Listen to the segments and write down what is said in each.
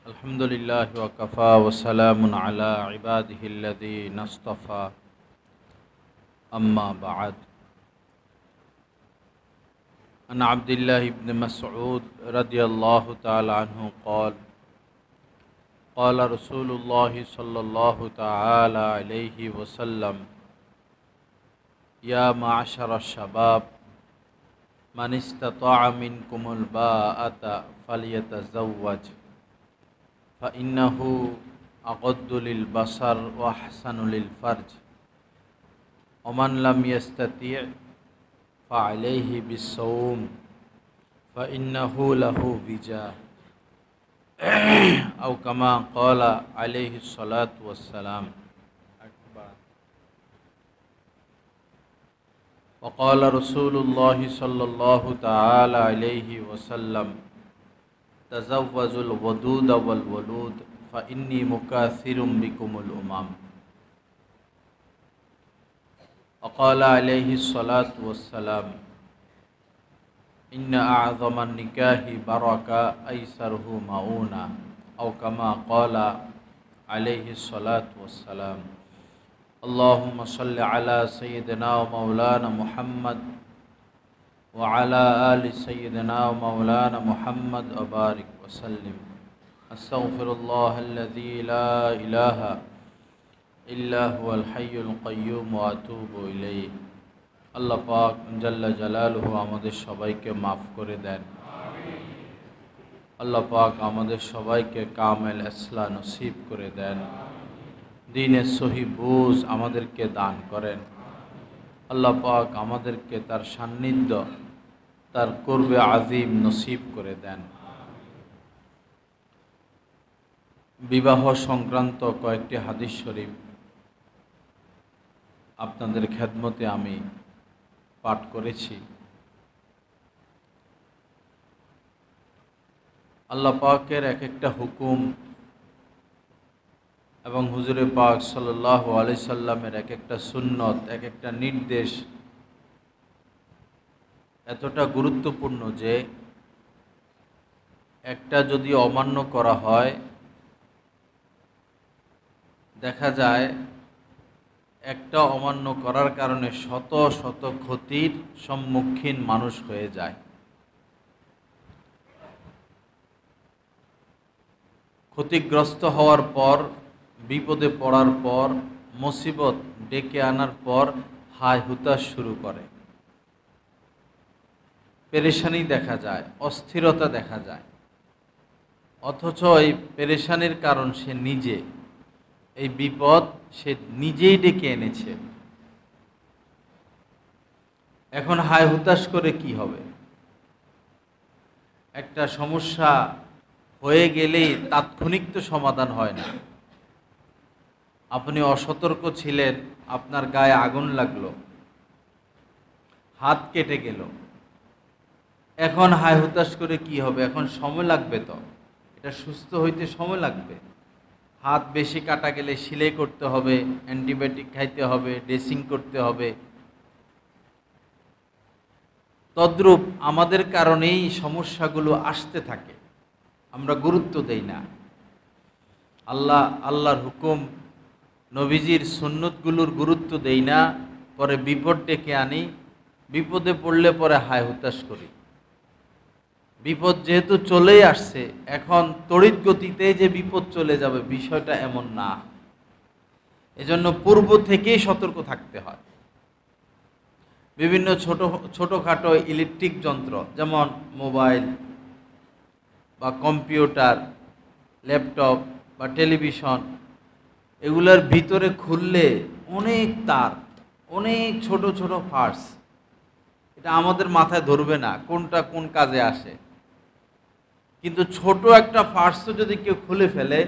अल्हम्दुलिल्लाह वकफ़ा वस्सलामुन अला इबादिहिल्लज़ीना इस्तफ़ा अम्मा बअद। अन अब्दिल्लाह इब्न मसऊद रज़ियल्लाहु तआला अन्हु क़ाल क़ाल रसूलुल्लाह सल्लल्लाहु तआला अलैहि वसल्लम या माअशरश शबाब मन इस्तताअ मिनकुमुल बाअता फल्यतज़व्वज फ़इन्नहु अग़द्दु लिलबसर व अहसनु लिलफ़र्ज वमन लम यस्तति' फ़अलैहि बिस्सौम फ़इन्नहु लहु विजा औ कमा क़ाल अलैहिस्सलातु वस्सलाम। वक़ाल रसूलुल्लाह सल्लल्लाहु तआला अलैहि वसल्लम तज़व्वजुल वदूद वल वलूद फ़इन्नी मुकासिरुम बिकुमुल उमम। वक़ाल अलैहिस्सलातु वस्सलाम इन्न अअज़मन निकाहि बरका ऐसरुहु मऊना औ कमा क़ाल अलैहिस्सलातु वस्सलाम। अल्लाहुम्मा सल्लि अला सय्यिदिना व मौलाना मुहम्मद व अला आलि सय्यिदिना व मौलाना मुहम्मद व बारिक व सल्लिम। अस्तग़फिरुल्लाहल्लज़ी ला इलाहा इल्ला हुवल हय्युल क़य्यूम व अतूबु इलैहि। আল্লাহ পাক জাল্লা জালালুহু আমাদের সবাইকে মাফ করে দেন। আল্লাহ পাক আমাদের সবাইকে কামেল ইসলাম নসিব করে দেন। দ্বীনের সহি বুঝ আমাদেরকে দান করেন। আল্লাহ পাক আমাদেরকে তার সান্নিধ্য, তার কুরবে আজিম নসিব করে দেন। বিবাহ সংক্রান্ত কয়েকটি হাদিস শরীফ আপনাদের খেদমতে আমি পাঠ করেছি। আল্লাহ পাকের এক একটা হুকুম এবং হুজুরে পাক সাল্লাল্লাহু আলাইহি সাল্লামের এক একটা সুন্নত, এক একটা নির্দেশ এতটা গুরুত্বপূর্ণ যে একটা যদি অমান্য করা হয় দেখা যায় একটা অমান্য করার কারণে শত শত ক্ষতির সম্মুখীন মানুষ হয়ে যায়। ক্ষতিগ্রস্ত হওয়ার পর, বিপদে পড়ার পর, মুসিবত ডেকে আনার পর হায় হুতাশ শুরু করে, পেরেশানি দেখা যায়, অস্থিরতা দেখা যায়। অথচ এই পেরেশানির কারণ সে নিজে, এই বিপদ সে নিজেই ডেকে এনেছে। এখন হায় হুতাশ করে কি হবে? একটা সমস্যা হয়ে গেলেই তাৎক্ষণিক তো সমাধান হয় না। আপনি অসতর্ক ছিলেন, আপনার গায়ে আগুন লাগলো, হাত কেটে গেল, এখন হায় হুতাশ করে কি হবে? এখন সময় লাগবে, তো এটা সুস্থ হইতে সময় লাগবে। হাত বেশি কাটা গেলে সেলাই করতে হবে, অ্যান্টিবায়োটিক খাইতে হবে, ড্রেসিং করতে হবে। তদ্রূপ আমাদের কারণেই সমস্যাগুলো আসতে থাকে, আমরা গুরুত্ব দেই না। আল্লাহর হুকুম, নবীজির সুন্নতগুলোর গুরুত্ব দেই না, পরে বিপদ ডেকে আনি, বিপদে পড়লে পরে হায় হুতাশ করি। বিপদ যেহেতু চলেই আসছে, এখন তড়িৎ গতিতে যে বিপদ চলে যাবে বিষয়টা এমন না। এজন্য পূর্ব থেকেই সতর্ক থাকতে হয়। বিভিন্ন ছোটোখাটো ইলেকট্রিক যন্ত্র যেমন মোবাইল বা কম্পিউটার, ল্যাপটপ বা টেলিভিশন, এগুলোর ভিতরে খুললে অনেক তার, অনেক ছোট ছোট পার্টস, এটা আমাদের মাথায় ধরবে না কোনটা কোন কাজে আসে। কিন্তু ছোট একটা পার্টসও যদি কেউ খুলে ফেলে,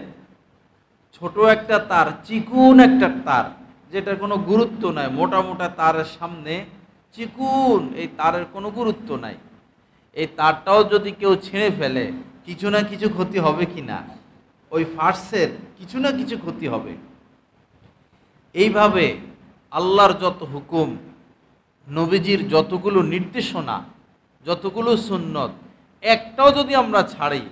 ছোট একটা তার, চিকুন একটা তার, যেটার কোনো গুরুত্ব নাই, মোটা মোটা তারের সামনে চিকুন এই তারের কোনো গুরুত্ব নাই, এই তারটাও যদি কেউ ছিঁড়ে ফেলে কিছু না কিছু ক্ষতি হবে কি না? ওই পার্টসের কিছু না কিছু ক্ষতি হবে। এইভাবে আল্লাহর যত হুকুম, নবীজির যতগুলো নির্দেশনা, যতগুলো সুন্নত, একটাও যদি আমরা ছাড়ি,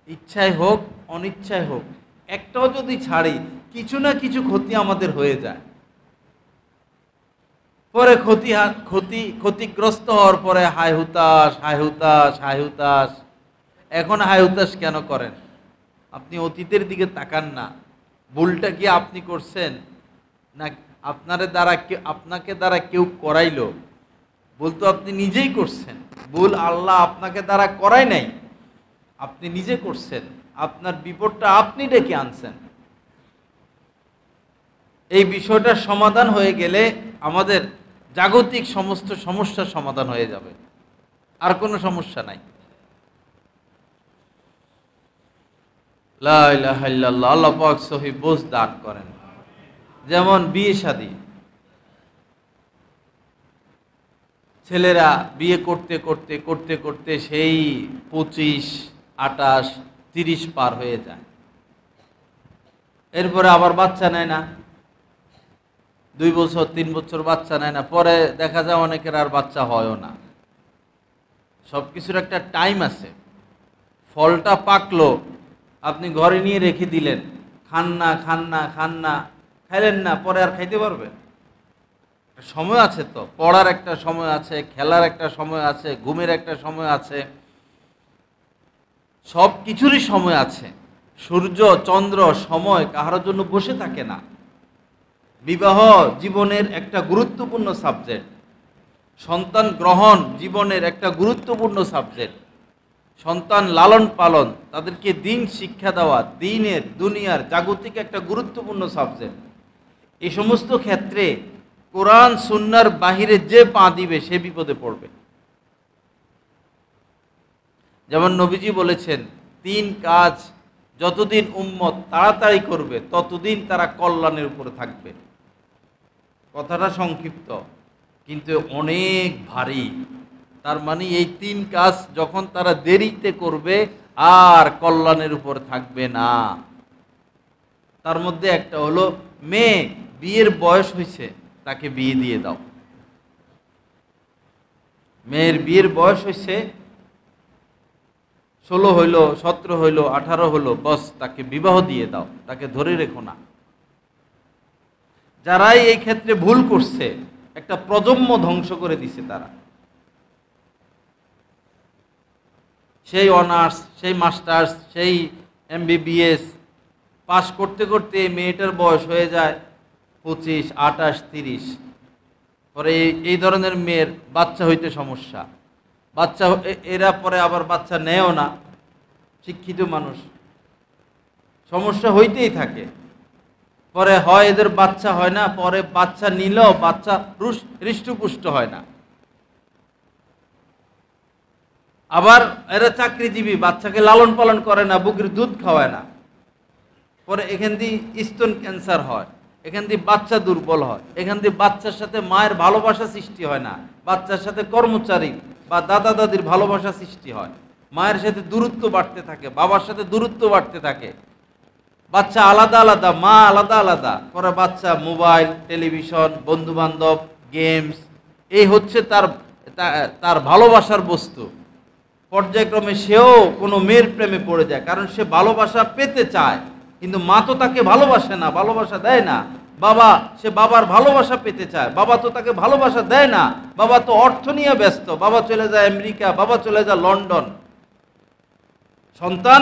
ইচ্ছায় হোক অনিচ্ছায় হোক, একটাও যদি ছাড়ি, কিছু না কিছু ক্ষতি আমাদের হয়ে যায়। পরে ক্ষতিগ্রস্ত হওয়ার পরে হায় হুতাশ, হায় হুতাশ, হায় হুতাশ। এখন হায় হুতাশ কেন করেন? আপনি অতীতের দিকে তাকান না। ভুলটা কি আপনি করছেন, না আপনাকে দ্বারা কেউ করাইলো? ভুল তো আপনি নিজেই করছেন। ভুল আল্লাহ আপনাকে দ্বারা করাই নাই, আপনি নিজে করছেন। আপনার বিপদটা আপনি ডেকে আনছেন। এই বিষয়টার সমাধান হয়ে গেলে আমাদের জাগতিক সমস্ত সমস্যার সমাধান হয়ে যাবে, আর কোনো সমস্যা নাই। লা ইলাহা ইল্লাল্লাহ। আল্লাহ পাক সহি বুঝ দান করেন। যেমন বিয়ে শাদী, ছেলেরা বিয়ে করতে করতে করতে করতে সেই 25, 28, 30 পার হয়ে যায়। এরপরে আবার বাচ্চা নেয় না, 2 বছর 3 বছর বাচ্চা নেয় না। পরে দেখা যায় অনেকের আর বাচ্চা হয়ও না। সব কিছুর একটা টাইম আছে। ফলটা পাকলো, আপনি ঘরে নিয়ে রেখে দিলেন, খান না খান না খান না, খাইলেন না, পরে আর খাইতে পারবেন? সময় আছে তো, পড়ার একটা সময় আছে, খেলার একটা সময় আছে, ঘুমের একটা সময় আছে, সব কিছুরই সময় আছে। সূর্য চন্দ্র সময় কাহার জন্য বসে থাকে না। বিবাহ জীবনের একটা গুরুত্বপূর্ণ সাবজেক্ট, সন্তান গ্রহণ জীবনের একটা গুরুত্বপূর্ণ সাবজেক্ট, সন্তান লালন পালন, তাদেরকে দিন শিক্ষা দেওয়া দিনের দুনিয়ার জাগতিক একটা গুরুত্বপূর্ণ সাবজেক্ট। এই সমস্ত ক্ষেত্রে কোরআন সুন্নাহর বাহিরে যে পা দিবে সে বিপদে পড়বে। যেমন নবীজি বলেছেন, 3 কাজ যতদিন উম্মত তাড়াতাড়ি করবে ততদিন তারা কল্যাণের উপরে থাকবে। কথাটা সংক্ষিপ্ত কিন্তু অনেক ভারী। তার মানে এই 3 কাজ যখন তারা দেরিতে করবে আর কল্যাণের উপর থাকবে না। তার মধ্যে একটা হলো, মেয়ে বিয়ের বয়স হয়েছে, তাকে বিয়ে দিয়ে দাও। মেয়ের বিয়ের বয়স হয়েছে, 16 হইল, 17 হইল, 18 হইল, বস তাকে বিবাহ দিয়ে দাও, তাকে ধরে রেখো না। যারাই এই ক্ষেত্রে ভুল করছে, একটা প্রজন্ম ধ্বংস করে দিছে তারা। সেই অনার্স, সেই মাস্টার্স, সেই MBBS পাশ করতে করতে মেয়েটার বয়স হয়ে যায় 25, 28, 30। পরে এই ধরনের মেয়ের বাচ্চা হইতে সমস্যা। বাচ্চা এরা পরে আবার বাচ্চা নেয়ও না, শিক্ষিত মানুষ, সমস্যা হইতেই থাকে। পরে হয় এদের বাচ্চা হয় না, পরে বাচ্চা নিলেও বাচ্চা হৃষ্টপুষ্ট হয় না। আবার এরা চাকরিজীবী, বাচ্চাকে লালন পালন করে না, বুকের দুধ খাওয়ায় না। পরে এখান দিয়ে স্তন ক্যান্সার হয়, এখান দিয়ে বাচ্চা দুর্বল হয়, এখান দিয়ে বাচ্চার সাথে মায়ের ভালোবাসা সৃষ্টি হয় না, বাচ্চার সাথে কর্মচারী বা দাদা দাদির ভালোবাসা সৃষ্টি হয়, মায়ের সাথে দূরত্ব বাড়তে থাকে, বাবার সাথে দূরত্ব বাড়তে থাকে। বাচ্চা আলাদা আলাদা, মা আলাদা আলাদা। পরে বাচ্চা মোবাইল, টেলিভিশন, বন্ধু বান্ধব, গেমস, এই হচ্ছে তার ভালোবাসার বস্তু। পর্যায়ক্রমে সেও কোনো মেয়ের প্রেমে পড়ে যায়, কারণ সে ভালোবাসা পেতে চায়, কিন্তু মা তো তাকে ভালোবাসে না, ভালোবাসা দেয় না। সে বাবার ভালোবাসা পেতে চায়, বাবা তো তাকে ভালোবাসা দেয় না। বাবা তো অর্থ নিয়ে ব্যস্ত, বাবা চলে যায় আমেরিকা, বাবা চলে যায় লন্ডন। সন্তান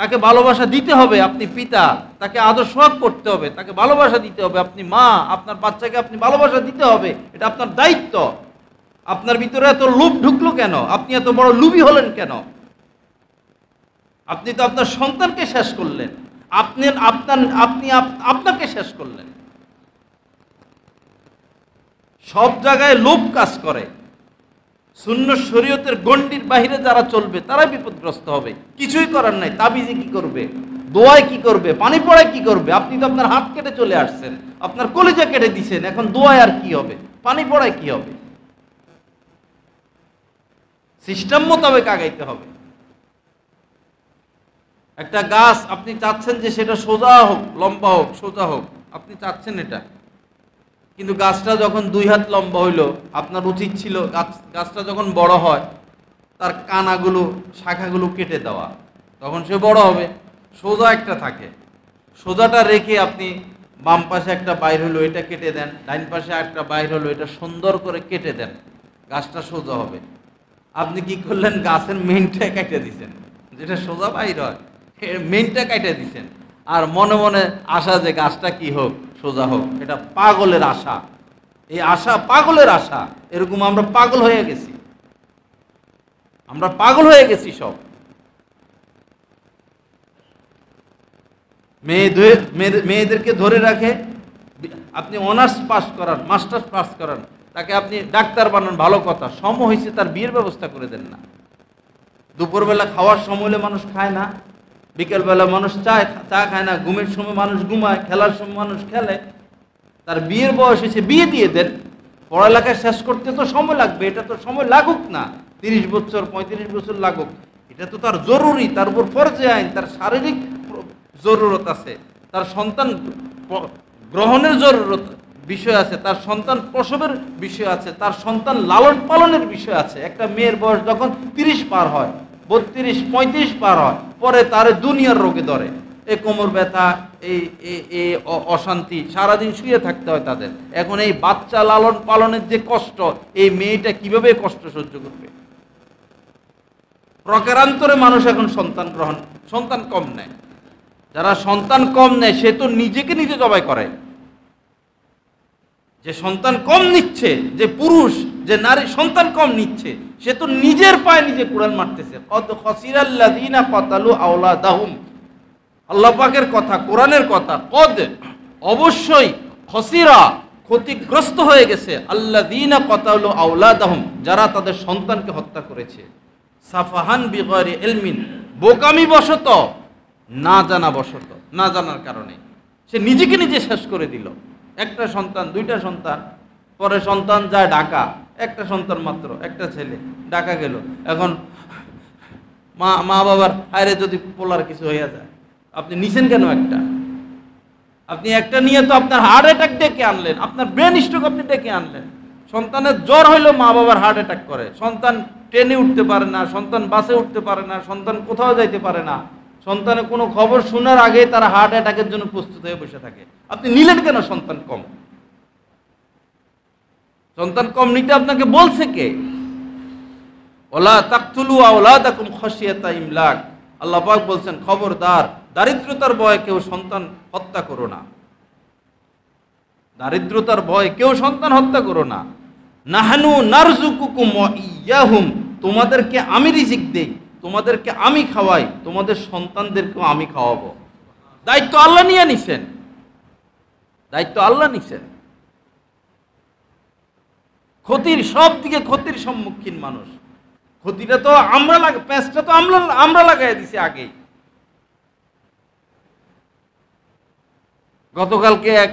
তাকে ভালোবাসা দিতে হবে, আপনি পিতা, তাকে আদর সোহাগ করতে হবে, তাকে ভালোবাসা দিতে হবে। আপনি মা, আপনার বাচ্চাকে আপনি ভালোবাসা দিতে হবে, এটা আপনার দায়িত্ব। আপনার ভিতরে এত লোভ ঢুকলো কেন? আপনি এত বড় লোভী হলেন কেন? আপনি তো আপনার সন্তানকে শেষ করলেন, আপনি আপনাকে শেষ করলেন। সব জায়গায় লোভ কাজ করে। সুন্নাহ শরীয়তের গণ্ডির বাহিরে যারা চলবে তারাই বিপদগ্রস্ত হবে। কিছুই করার নাই। তাবিজে কি করবে, দোয়ায় কি করবে, পানি পড়ায় কি করবে? আপনি তো আপনার হাত কেটে চলে আসছেন, আপনার কলিজা কেটে দিছেন, এখন দোয়ায় আর কি হবে, পানি পড়ায় কি হবে? সিস্টেম মোতাবেক আগাইতে হবে। একটা গাছ আপনি চাচ্ছেন যে সেটা সোজা হোক, লম্বা হোক, সোজা হোক, আপনি চাচ্ছেন এটা, কিন্তু গাছটা যখন 2 হাত লম্বা হইল, আপনার উচিত ছিল গাছটা যখন বড় হয় তার কানাগুলো শাখাগুলো কেটে দেওয়া, তখন সে বড় হবে। সোজা একটা থাকে, সোজাটা রেখে আপনি বাম পাশে একটা বাইর হলো এটা কেটে দেন, ডাইন পাশে একটা বাইর হলো এটা সুন্দর করে কেটে দেন, গাছটা সোজা হবে। আপনি কি করলেন, গাছের মেইনটা কেটে দিছেন, যেটা সোজা বাইর হয় মেইনটা কেটে দিছেন, আর মনে মনে আশা যে গাছটা কি হোক, সোজা হোক। এটা পাগলের আশা, এই আশা পাগলের আশা। এরকম আমরা পাগল হয়ে গেছি, আমরা পাগল হয়ে গেছি সব। মেয়েদেরকে ধরে রাখে, আপনি অনার্স পাস করান, মাস্টার্স পাস করান, তাকে আপনি ডাক্তার বানান, ভালো কথা, সম হয়েছে তার বিয়ের ব্যবস্থা করে দেন না। দুপুরবেলা খাওয়ার সময় হলে মানুষ খায় না, বিকেলবেলা মানুষ চা খায় না, ঘুমের সময় মানুষ ঘুমায়, খেলার সময় মানুষ খেলে। তার বিয়ের বয়স হয়েছে, বিয়ে দিয়ে দেন। পড়ালেখা শেষ করতে তো সময় লাগবে, এটা তো সময় লাগুক না, 30 বছর 35 বছর লাগুক, এটা তো তার জরুরি, তার উপর ফরজে আইন, তার শারীরিক জরুরত আছে, তার সন্তান গ্রহণের জরুরত বিষয় আছে, তার সন্তান প্রসবের বিষয় আছে, তার সন্তান লালন পালনের বিষয় আছে। একটা মেয়ের বয়স যখন 30 পার হয়, 32 35 পার হয়, পরে তার দুনিয়ার রোগে ধরে, এই কোমর ব্যথা, এই অশান্তি, সারাদিন শুয়ে থাকতে হয় তাদের। এখন এই বাচ্চা লালন পালনের যে কষ্ট, এই মেয়েটা কিভাবে কষ্ট সহ্য করবে? প্রকারান্তরে মানুষ এখন সন্তান কম নেয়। যারা সন্তান কম নেয় সে তো নিজেকে নিজে জবাই করে। যে সন্তান কম নিচ্ছে, যে পুরুষ, যে নারী সন্তান কম নিচ্ছে, সে তো নিজের পায়ে নিজে কুড়াল মারতেছে। কদ খাসিরাল্লাযীনা ক্বাতালু আওলাদাহুম, আল্লাহ পাকের কথা, কোরআনের কথা। কদ অবশ্যই, খসিরা ক্ষতিগ্রস্ত হয়ে গেছে, আল্লাযীনা ক্বাতালু আওলাদাহুম যারা তাদের সন্তানকে হত্যা করেছে, সাফাহান বিগয়রি ইলমিন বোকামি বশত, না জানা বশত, না জানার কারণে সে নিজেকে নিজে শেষ করে দিল। একটা সন্তান, দুইটা সন্তান, পরে সন্তান যায় ঢাকা, একটা সন্তান মাত্র, একটা ছেলে, ঢাকা গেল। এখন মা বাবার আরে যদি পোলার কিছু হইয়া যায়, আপনি নিছেন কেন একটা? আপনি একটা নিয়ে তো আপনার হার্ট অ্যাটাক ডেকে আনলেন, আপনার ব্রেন স্ট্রোক আপনি ডেকে আনলেন। সন্তানের জ্বর হইলো মা বাবার হার্ট অ্যাটাক করে, সন্তান ট্রেনে উঠতে পারে না, সন্তান বাসে উঠতে পারে না, সন্তান কোথাও যাইতে পারে না, সন্তানের কোনো খবর শোনার আগে তারা হার্ট অ্যাটাকের জন্য প্রস্তুত হয়ে বসে থাকে। আপনি নিলেন কেন সন্তান কম? সন্তান কম নিতে আপনাকে বলছে কে? ওয়ালা তাকতুলু আওলাদাকুম খাশিয়াতা ইমলাক, আল্লাহ পাক বলছেন খবরদার দারিদ্রতার ভয়ে কেউ সন্তান হত্যা করো না, দারিদ্রতার ভয়ে কেউ সন্তান হত্যা করো না। নাহনু নারযুকুকুম ওয়া ইয়াহুম, তোমাদেরকে আমি রিজিক দেই, তোমাদেরকে আমি খাওয়াই, তোমাদের সন্তানদেরকেও আমি খাওয়াবো। দায়িত্ব আল্লাহ নিয়ে নিছেন, দায়িত্ব আল্লাহ নিছেন। ক্ষতির সব দিকে ক্ষতির সম্মুখীন মানুষ। ক্ষতিটা তো আমরা প্যাঁচটা তো আমরা লাগাই দিছি আগেই। গতকালকে এক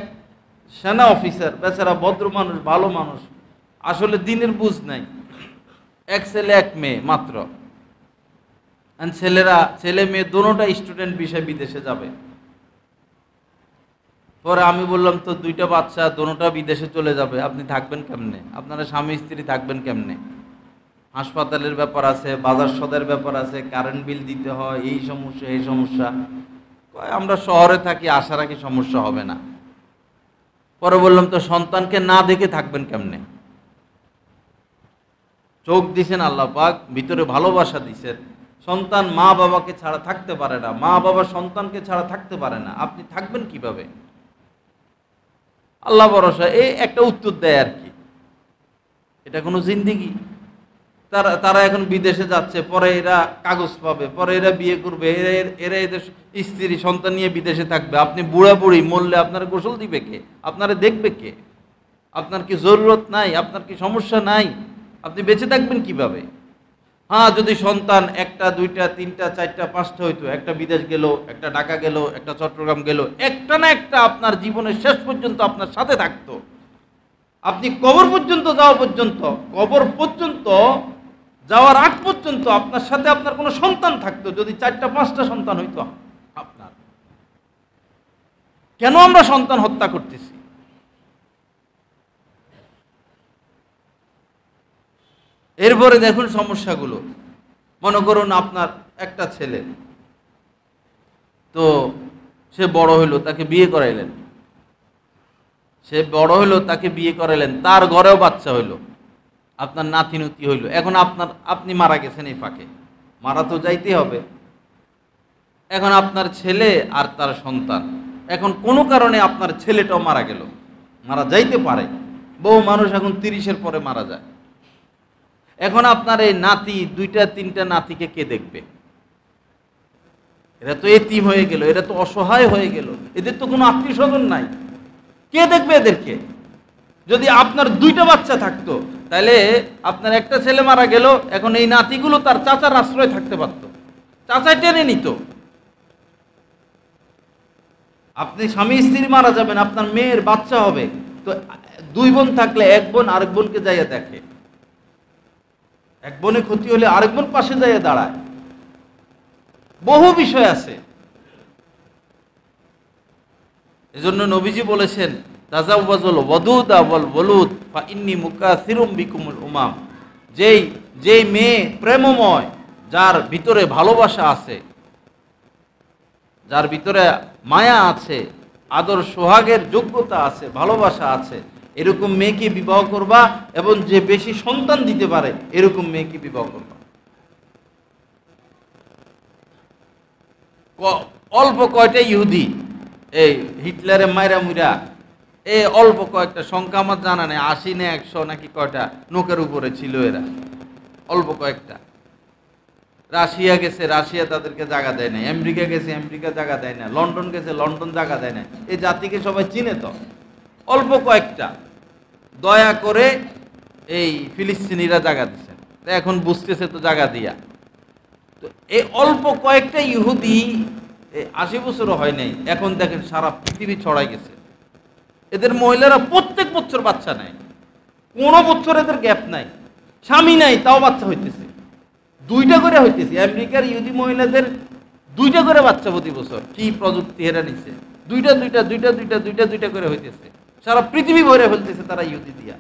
সেনা অফিসার, বেচারা ভদ্র মানুষ, ভালো মানুষ, আসলে দিনের বুঝ নাই, এক ছেলে এক মেয়ে মাত্র। ছেলে মেয়ে দোনোটা স্টুডেন্ট বিষয় বিদেশে যাবে। পরে আমি বললাম তো দুইটা বাচ্চা, দোনোটা বিদেশে চলে যাবে, আপনি থাকবেন কেমনে? আপনারা স্বামী স্ত্রী থাকবেন কেমনে? হাসপাতালের ব্যাপার আছে, বাজার সদের ব্যাপার আছে, কারেন্ট বিল দিতে হয়, এই সমস্যা এই সমস্যা। আমরা শহরে থাকি, আশা রাখি সমস্যা হবে না। পরে বললাম তো সন্তানকে না দেখে থাকবেন কেমনে? চোখ দিছেন আল্লাহ পাক, ভিতরে ভালোবাসা দিছেন। সন্তান মা বাবাকে ছাড়া থাকতে পারে না, মা বাবা সন্তানকে ছাড়া থাকতে পারে না, আপনি থাকবেন কিভাবে? আল্লাহ ভরসা, এই একটা উত্তর দেয় আর কি। এটা কোনো জিন্দেগি? তারা এখন বিদেশে যাচ্ছে, পরে এরা কাগজ পাবে, পরে এরা বিয়ে করবে, এরা এদের স্ত্রী সন্তান নিয়ে বিদেশে থাকবে। আপনি বুড়া বুড়ি মরলে আপনারা গোসল দিবে কে? আপনারা দেখবে কে? আপনার কি জরুরত নাই? আপনার কি সমস্যা নাই? আপনি বেঁচে থাকবেন কিভাবে? হ্যাঁ, যদি সন্তান একটা দুইটা তিনটা চারটা পাঁচটা হইতো, একটা বিদেশ গেল, একটা ঢাকা গেল, একটা চট্টগ্রাম গেল, একটা না একটা আপনার জীবনের শেষ পর্যন্ত আপনার সাথে থাকতো। আপনি কবর পর্যন্ত যাওয়ার আগ পর্যন্ত আপনার সাথে আপনার কোনো সন্তান থাকতো, যদি চারটা পাঁচটা সন্তান হইতো আপনার। কেন আমরা সন্তান হত্যা করতেছি? এরপরে দেখুন সমস্যাগুলো। মনে করুন আপনার একটা ছেলে, তো সে বড় হইল, তাকে বিয়ে করাইলেন, তাকে বিয়ে করাইলেন, তার ঘরেও বাচ্চা হইল, আপনার নাতি নুতি হইল। এখন আপনি মারা গেছেন, এই ফাঁকে মারা তো যাইতে হবে। এখন আপনার ছেলে আর তার সন্তান, এখন কোনো কারণে আপনার ছেলেটাও মারা গেল, মারা যাইতে পারে, বহু মানুষ এখন 30-এর পরে মারা যায়। এখন আপনার এই নাতি, 2-3টা নাতিকে কে দেখবে? এরা তো এতিম হয়ে গেল, এরা তো অসহায় হয়ে গেল, এদের তো কোনো আত্মীয় স্বজন নাই, কে দেখবে এদেরকে? যদি আপনার 2টা বাচ্চা থাকতো, তাহলে আপনার একটা ছেলে মারা গেল, এখন এই নাতিগুলো তার চাচার আশ্রয় থাকতে পারত, চাচাই টেনে নিত। আপনি স্বামী স্ত্রী মারা যাবেন, আপনার মেয়ের বাচ্চা হবে, তো 2 বোন থাকলে এক বোন আরেক বোনকে যাইয়া দেখে, এক বোনে ক্ষতি হলে আরেক বোন পাশে যাইয়া দাঁড়ায়। বহু বিষয় আছে। এজন্য নবীজি বলেছেন, তাজাওয়াজুল ওয়াদুদা ওয়াল ওয়ালুদ ফা ইন্নী মুকাসিরুম বিকুমুল উমাম। যেই মেয়ে প্রেমময়, যার ভিতরে ভালোবাসা আছে, যার ভিতরে মায়া আছে, আদর সোহাগের যোগ্যতা আছে, ভালোবাসা আছে, এরকম মেয়েকে বিবাহ করবা, এবং যে বেশি সন্তান দিতে পারে এরকম মেয়েকে বিবাহ করবা। অল্প কয়টা ইহুদি এই হিটলারের মাইরা মুইরা, এই অল্প কয়েকটা সংখ্যা আমার জানা নেই, 80 না 100 নাকি কয়টা নৌকার উপরে ছিল এরা, অল্প কয়েকটা। রাশিয়া গেছে, রাশিয়া তাদেরকে জায়গা দেয় না, আমেরিকা গেছে, আমেরিকা জায়গা দেয় না, লন্ডন গেছে, লন্ডন জায়গা দেয় না। এই জাতিকে সবাই চিনে, তো অল্প কয়েকটা দয়া করে এই ফিলিস্তিনিরা জায়গা দিচ্ছে, এখন বুঝতেছে তো জায়গা দিয়া। তো এই অল্প কয়েকটা ইহুদি 80 বছরও হয় নাই, এখন দেখেন সারা পৃথিবী ছড়াই গেছে। এদের মহিলারা প্রত্যেক বছর বাচ্চা নেয়, কোনো বছর এদের গ্যাপ নাই, স্বামী নাই তাও বাচ্চা হইতেছে, 2টা করে হইতেছে। আমেরিকার ইহুদি মহিলাদের 2টা করে বাচ্চা প্রতি বছর, কি প্রযুক্তি হেরা নিচ্ছে, 2টা করে হইতেছে, সারা পৃথিবী ভরে ফেলতেছে তারা ইহুদি দিয়া।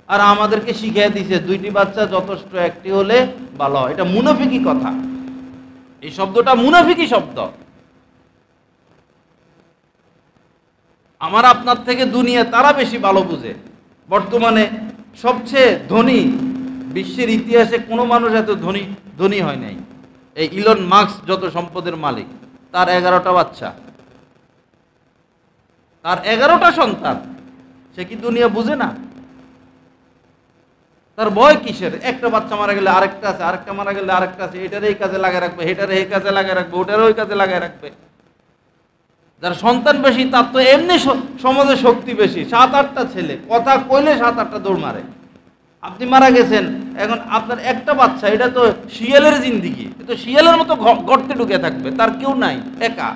আর আমাদেরকে শিখিয়ে দিছে 2টি বাচ্চা যথেষ্ট, একটি হলে ভালো হয়। এটা মুনাফিকি কথা, এই শব্দটা মুনাফিকি শব্দ। আমার আপনার থেকে দুনিয়া তারা বেশি ভালো বুঝে। বর্তমানে সবচেয়ে ধনী, বিশ্বের ইতিহাসে কোনো মানুষ এত ধনী হয় নাই। এই ইলন মাস্ক যত সম্পদের মালিক, তার 11টা বাচ্চা, তার 11টা সন্তান, সে কি দুনিয়া বুঝে না? তার ভয় কিসের? একটা বাচ্চা মারা গেলে আরেকটা আছে, আরেকটা মারা গেলে আরেকটা আছে, এটারে এই কাজে লাগায় রাখবে, এটারে এই কাজে লাগায় রাখবে, ওটারে ওই কাজে লাগায় রাখবে। যার সন্তান বেশি তার তো এমনি সমাজে শক্তি বেশি, 7-8টা ছেলে, কথা কইলে 7-8টা দৌড় মারে। আপনি মারা গেছেন, এখন আপনার একটা বাচ্চা, এটা তো শিয়ালের জিন্দিগি, তো শিয়ালের মতো গর্তে ঢুকে থাকবে, তার কেউ নাই, একা।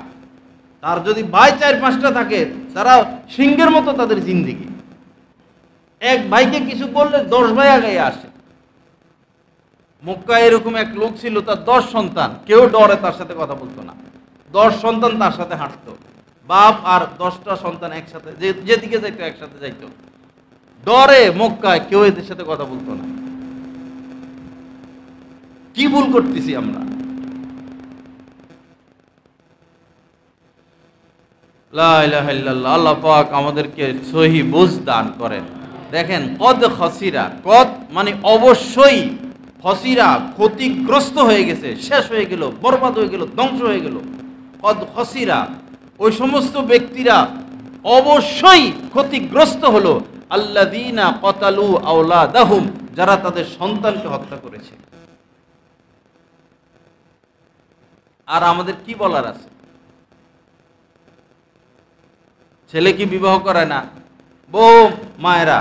তার যদি ভাই 4-5টা থাকে, তারা সিংহের মতো তাদের জিন্দিগি। এক ভাইকে কিছু বললে 10 ভাই আগে আসে। মক্কায় এরকম এক লোক ছিল, তার 10 সন্তান, কেউ ডরে তার সাথে কথা বলতো না, 10 সন্তান তার সাথে হাঁটতো, বাপ আর 10টা সন্তান একসাথে, যেদিকে যাইতো একসাথে যাইতো, ডরে মক্কায় কেউ এদের সাথে কথা বলতো না। কি ভুল করতেছি আমরা? লা ইলাহা ইল্লাল্লাহ। আল্লাহ পাক আমাদেরকে সহি বুঝ দান করেন। দেখেন, কদ খসিরা, কদ মানে অবশ্যই, খসিরা ক্ষতিগ্রস্ত হয়ে গেছে, শেষ হয়ে গেল, বরবাদ হয়ে গেল, ধ্বংস হয়ে গেল। কদ খসিরা, ওই সমস্ত ব্যক্তিরা অবশ্যই ক্ষতিগ্রস্ত হলো, আল্লাযীনা কতালু আওলাদাহুম, যারা তাদের সন্তানকে হত্যা করেছে। আর আমাদের কি বলার আছে? ছেলে কি বিবাহ করে না? বউ মায়েরা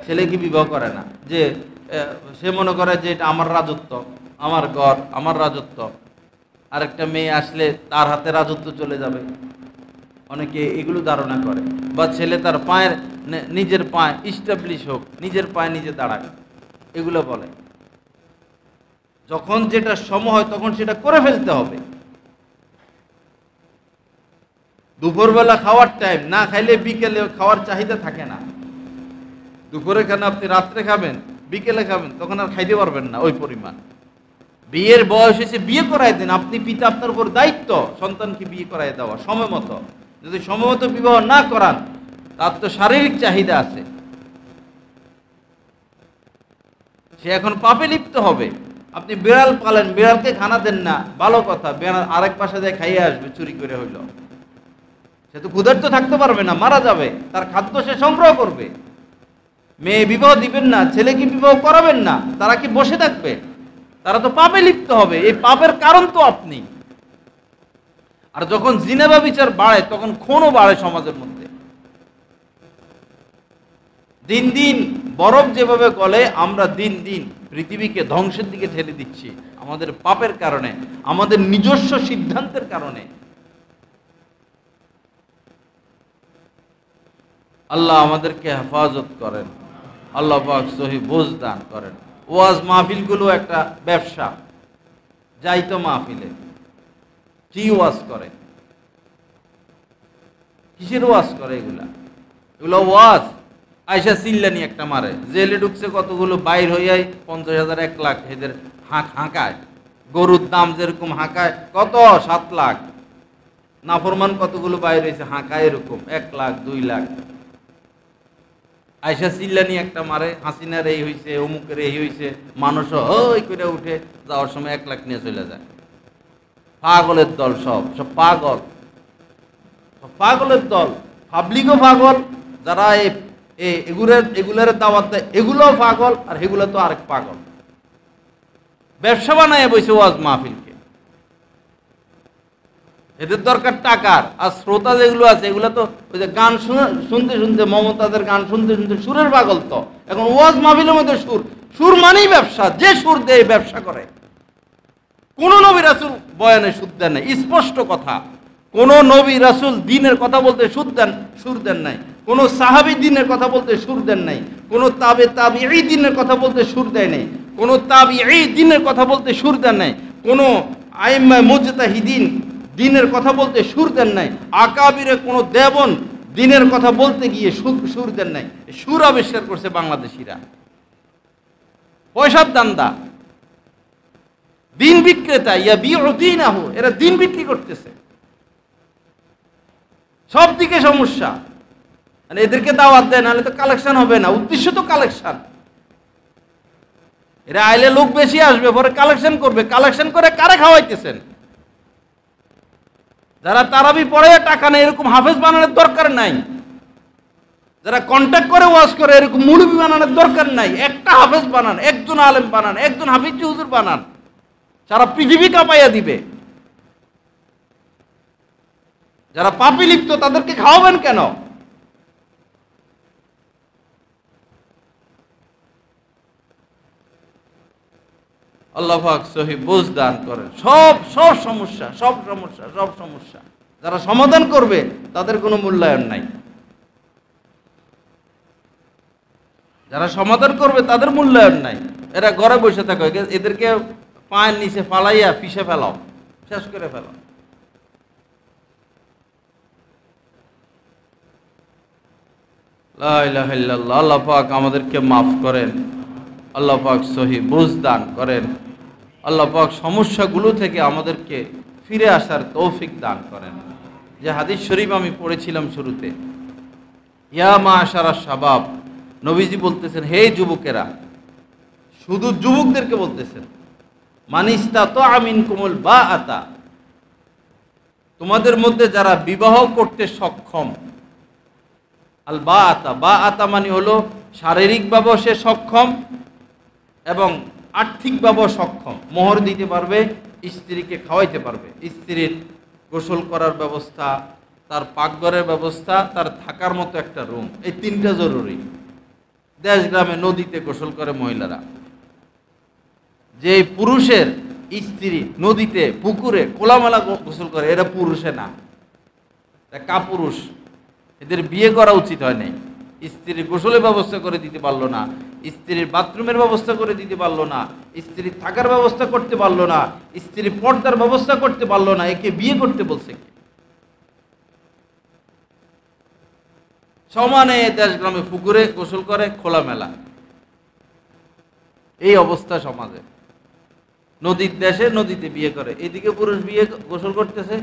ছেলে কি বিবাহ করে না? যে সে মনে করে যে এটা আমার রাজত্ব, আমার ঘর, আমার রাজত্ব, আরেকটা মেয়ে আসলে তার হাতে রাজত্ব চলে যাবে, অনেকে এগুলো ধারণা করে। বা ছেলে তার পায়ের, নিজের পায়ে ইস্টাবলিশ হোক, নিজের পায়ে নিজে দাঁড়ায়, এগুলো বলে। যখন যেটা সময় হয় তখন সেটা করে ফেলতে হবে। দুপুরবেলা খাওয়ার টাইম, না খাইলে বিকেলে খাওয়ার চাহিদা থাকে না। দুপুরে কেন আপনি রাত্রে খাবেন, বিকেলে খাবেন, তখন আর খাইতে পারবেন না ওই পরিমাণ। বিয়ের বয়স হয়েছে, বিয়ে করাই দেন। আপনি পিতা, আপনার উপর দায়িত্ব সন্তানকে বিয়ে করাই দেওয়া সময় মতো। যদি সময় মতো বিবাহ না করান, তার তো শারীরিক চাহিদা আছে, সে এখন পাপে লিপ্ত হবে। আপনি বিড়াল পালেন, বিড়ালকে খানা দেন না, ভালো কথা, বিড়াল আরেক পাশে যায় খাইয়ে আসবে চুরি করে হইল, সে তো ক্ষুধার্ত থাকতে পারবে না, মারা যাবে, তার খাদ্য সে সংগ্রহ করবে। মেয়ে বিবাহ দিবেন না, ছেলেকে বিবাহ করাবেন না, তারা কি বসে থাকবে? তারা তো পাপে লিপ্ত হবে। এই পাপের কারণ তো আপনি। আর যখন জিনা ব্যভিচার বাড়ে, তখন খুনও বাড়ে সমাজের মধ্যে। দিন দিন বরফ যেভাবে গলে, আমরা দিন দিন পৃথিবীকে ধ্বংসের দিকে ঠেলে দিচ্ছি আমাদের পাপের কারণে, আমাদের নিজস্ব সিদ্ধান্তের কারণে। আল্লাহ আমাদেরকে হেফাজত করেন, আল্লাহ পাক সহি বুঝ দান করেন। ওয়াজ মাহফিলগুলো একটা ব্যবসা। যাইতো মাহফিলে, কি ওয়াজ করে, কিসের ওয়াজ করে এগুলা? এগুলো ওয়াজ। আয়সা চিল্লানি একটা মারে, জেলে ঢুকছে কতগুলো, বাইর হইয়াই 50,000 1 লাখ এদের হাঁকায়। গরুর দাম যেরকম হাঁকায়, কত 7 লাখ। নাফরমান কতগুলো বাইর হয়েছে হাঁকায় এরকম 1 লাখ 2 লাখ। আয়সা চিল্লানি একটা মারে, হাসিনার এই হয়েছে, অমুকের এই হয়েছে, মানুষও ওই করে উঠে যাওয়ার সময় 1 লাখ নিয়ে চলে যায়। পাগলের দল, সব সব পাগল, সব পাগলের দল। পাবলিকও পাগল, যারা এগুলার দাওয়াত দেয় এগুলোও পাগল, আর এগুলো তো আরেক পাগল। ব্যবসা বানায় বসে ওয়াজ মাহফিলকে। এদের দরকার টাকার। আর শ্রোতা যেগুলো আছে, এগুলো তো ওই যে গান শুনতে শুনতে, মমতাজের গান শুনতে শুনতে সুরের পাগল। তো এখন ওয়াজ মাহফিলের মধ্যে সুর, সুর মানেই ব্যবসা। যে সুর দেয় ব্যবসা করে। কোন নবী রাসূল বয়ানে সুর দেন নাই, স্পষ্ট কথা। কোন নবী রাসূল দ্বীনের কথা বলতে সুর দেন নাই। কোন সাহাবী দ্বীনের কথা বলতে সুর দেন নাই। কোন তাবিঈ দ্বীনের কথা বলতে সুর দেয় নাই। কোন তাবিঈ দ্বীনের কথা বলতে সুর দেন নাই। কোন আইম্মা মুজতাহিদিন দ্বীনের কথা বলতে সুর দেন নাই। আকাবিরে কোন দেবন দ্বীনের কথা বলতে গিয়ে সুর দেন নাই। সুর আবিষ্কার করছে বাংলাদেশিরা, পয়সার দান্দা, দিন বিক্রেতা। ইয়াবিউদ্দিনাহু, এরা দিন বিক্রি করতেছে। সব দিকে সমস্যা। মানে এদেরকে দাওয়াত দেয়, নাহলে তো কালেকশন হবে না। উদ্দেশ্য তো কালেকশন। এরা আইলে লোক বেশি আসবে, পরে কালেকশন করবে। কালেকশন করে কারে খাওয়াইতেছেন? যারা তারাবি পড়ে টাকা নেই, এরকম হাফেজ বানানোর দরকার নাই। যারা কন্ট্যাক্ট করে ওয়াজ করে, এরকম মুলবি বানানোর দরকার নাই। একটা হাফেজ বানান, একজন আলেম বানান, একজন হাফিজ হুজুর বানান, সারা পৃথিবী কাঁপাইয়া দিবে। যারা পাপী লিপ্ত, তাদেরকে খাওয়াবেন কেন? আল্লাহ পাক সহি বুঝ দান করেন। সব সমস্যা, সব সমস্যা যারা সমাধান করবে, তাদের কোনো মূল্যায়ন নাই। যারা সমাধান করবে, তাদের মূল্যায়ন নাই। এরা ঘরে বসে থাকে। এদেরকে পায়ের নিচে ফালাইয়া পিষে ফেলাও, শেষ করে ফেলাও। লা ইলাহা ইল্লাল্লাহ। আল্লাহ পাক আমাদেরকে মাফ করেন, আল্লাহ পাক সহি বুঝ দান করেন, আল্লাহ পাক সমস্যাগুলো থেকে আমাদেরকে ফিরে আসার তৌফিক দান করেন। যে হাদিস শরীফ আমি পড়েছিলাম শুরুতে, ইয়া মাশারা শাবাব, নবীজি বলতেছেন, হে যুবকেরা, শুধু যুবকদেরকে বলতেছেন, মানিস্তাতা মিনকুমুল বাআতা, তোমাদের মধ্যে যারা বিবাহ করতে সক্ষম। আল বাআতা মানে হলো শারীরিকভাবেও সে সক্ষম এবং আর্থিকভাবেও সক্ষম। মোহর দিতে পারবে, স্ত্রীকে খাওয়াইতে পারবে, স্ত্রীর গোসল করার ব্যবস্থা, তার পাকঘরের ব্যবস্থা, তার থাকার মতো একটা রুম, এই 3টা জরুরি। দেশ গ্রামে নদীতে গোসল করে মহিলারা। যে পুরুষের স্ত্রী নদীতে, পুকুরে খোলামেলা গোসল করে, এরা পুরুষে না, কাপুরুষ। এদের বিয়ে করা উচিত হয় নাই। স্ত্রীর গোসলের ব্যবস্থা করে দিতে পারলো না, স্ত্রীর বাথরুমের ব্যবস্থা করে দিতে পারলো না, স্ত্রীর থাকার ব্যবস্থা করতে পারলো না, স্ত্রীর পর্দার ব্যবস্থা করতে পারলো না, একে বিয়ে করতে বলছে কি? সমানে দেশ গ্রামে পুকুরে গোসল করে খোলামেলা, এই অবস্থা সমাজে। নদীর দেশে নদীতে বিয়ে করে, এদিকে পুরুষ বিয়ে গোসল করতেছে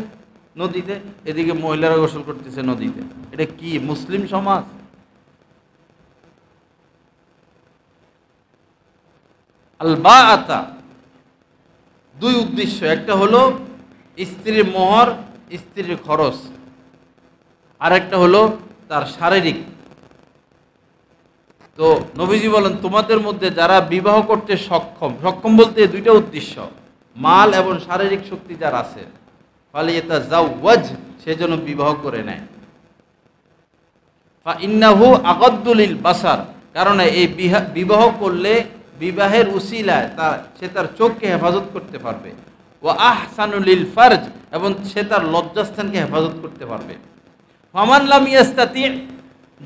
নদীতে, এদিকে মহিলারা গোসল করতেছে নদীতে। এটা কি মুসলিম সমাজ? আল বাআতা দুই উদ্দেশ্য, একটা হলো স্ত্রীর মোহর, স্ত্রীর খরচ, আর একটা হলো তার শারীরিক। তো নবীজি বলেন তোমাদের মধ্যে যারা বিবাহ করতে সক্ষম, সক্ষম বলতে দুইটা উদ্দেশ্য, মাল এবং শারীরিক শক্তি যার আছে, ফালিয়াতাজাওয়াজ, সেজন্য বিবাহ করে নেয়। ফাইন্নাহু আগাদ্দু লিল বাসার, কারণ এই বিবাহ করলে বিবাহের উসিলায় সে তার চোখকে হেফাজত করতে পারবে। ওয়া আহসানু লিল ফারজ, এবং সে তার লজ্জাস্থানকে হেফাজত করতে পারবে। ফামান লাম ইয়াস্তাতি,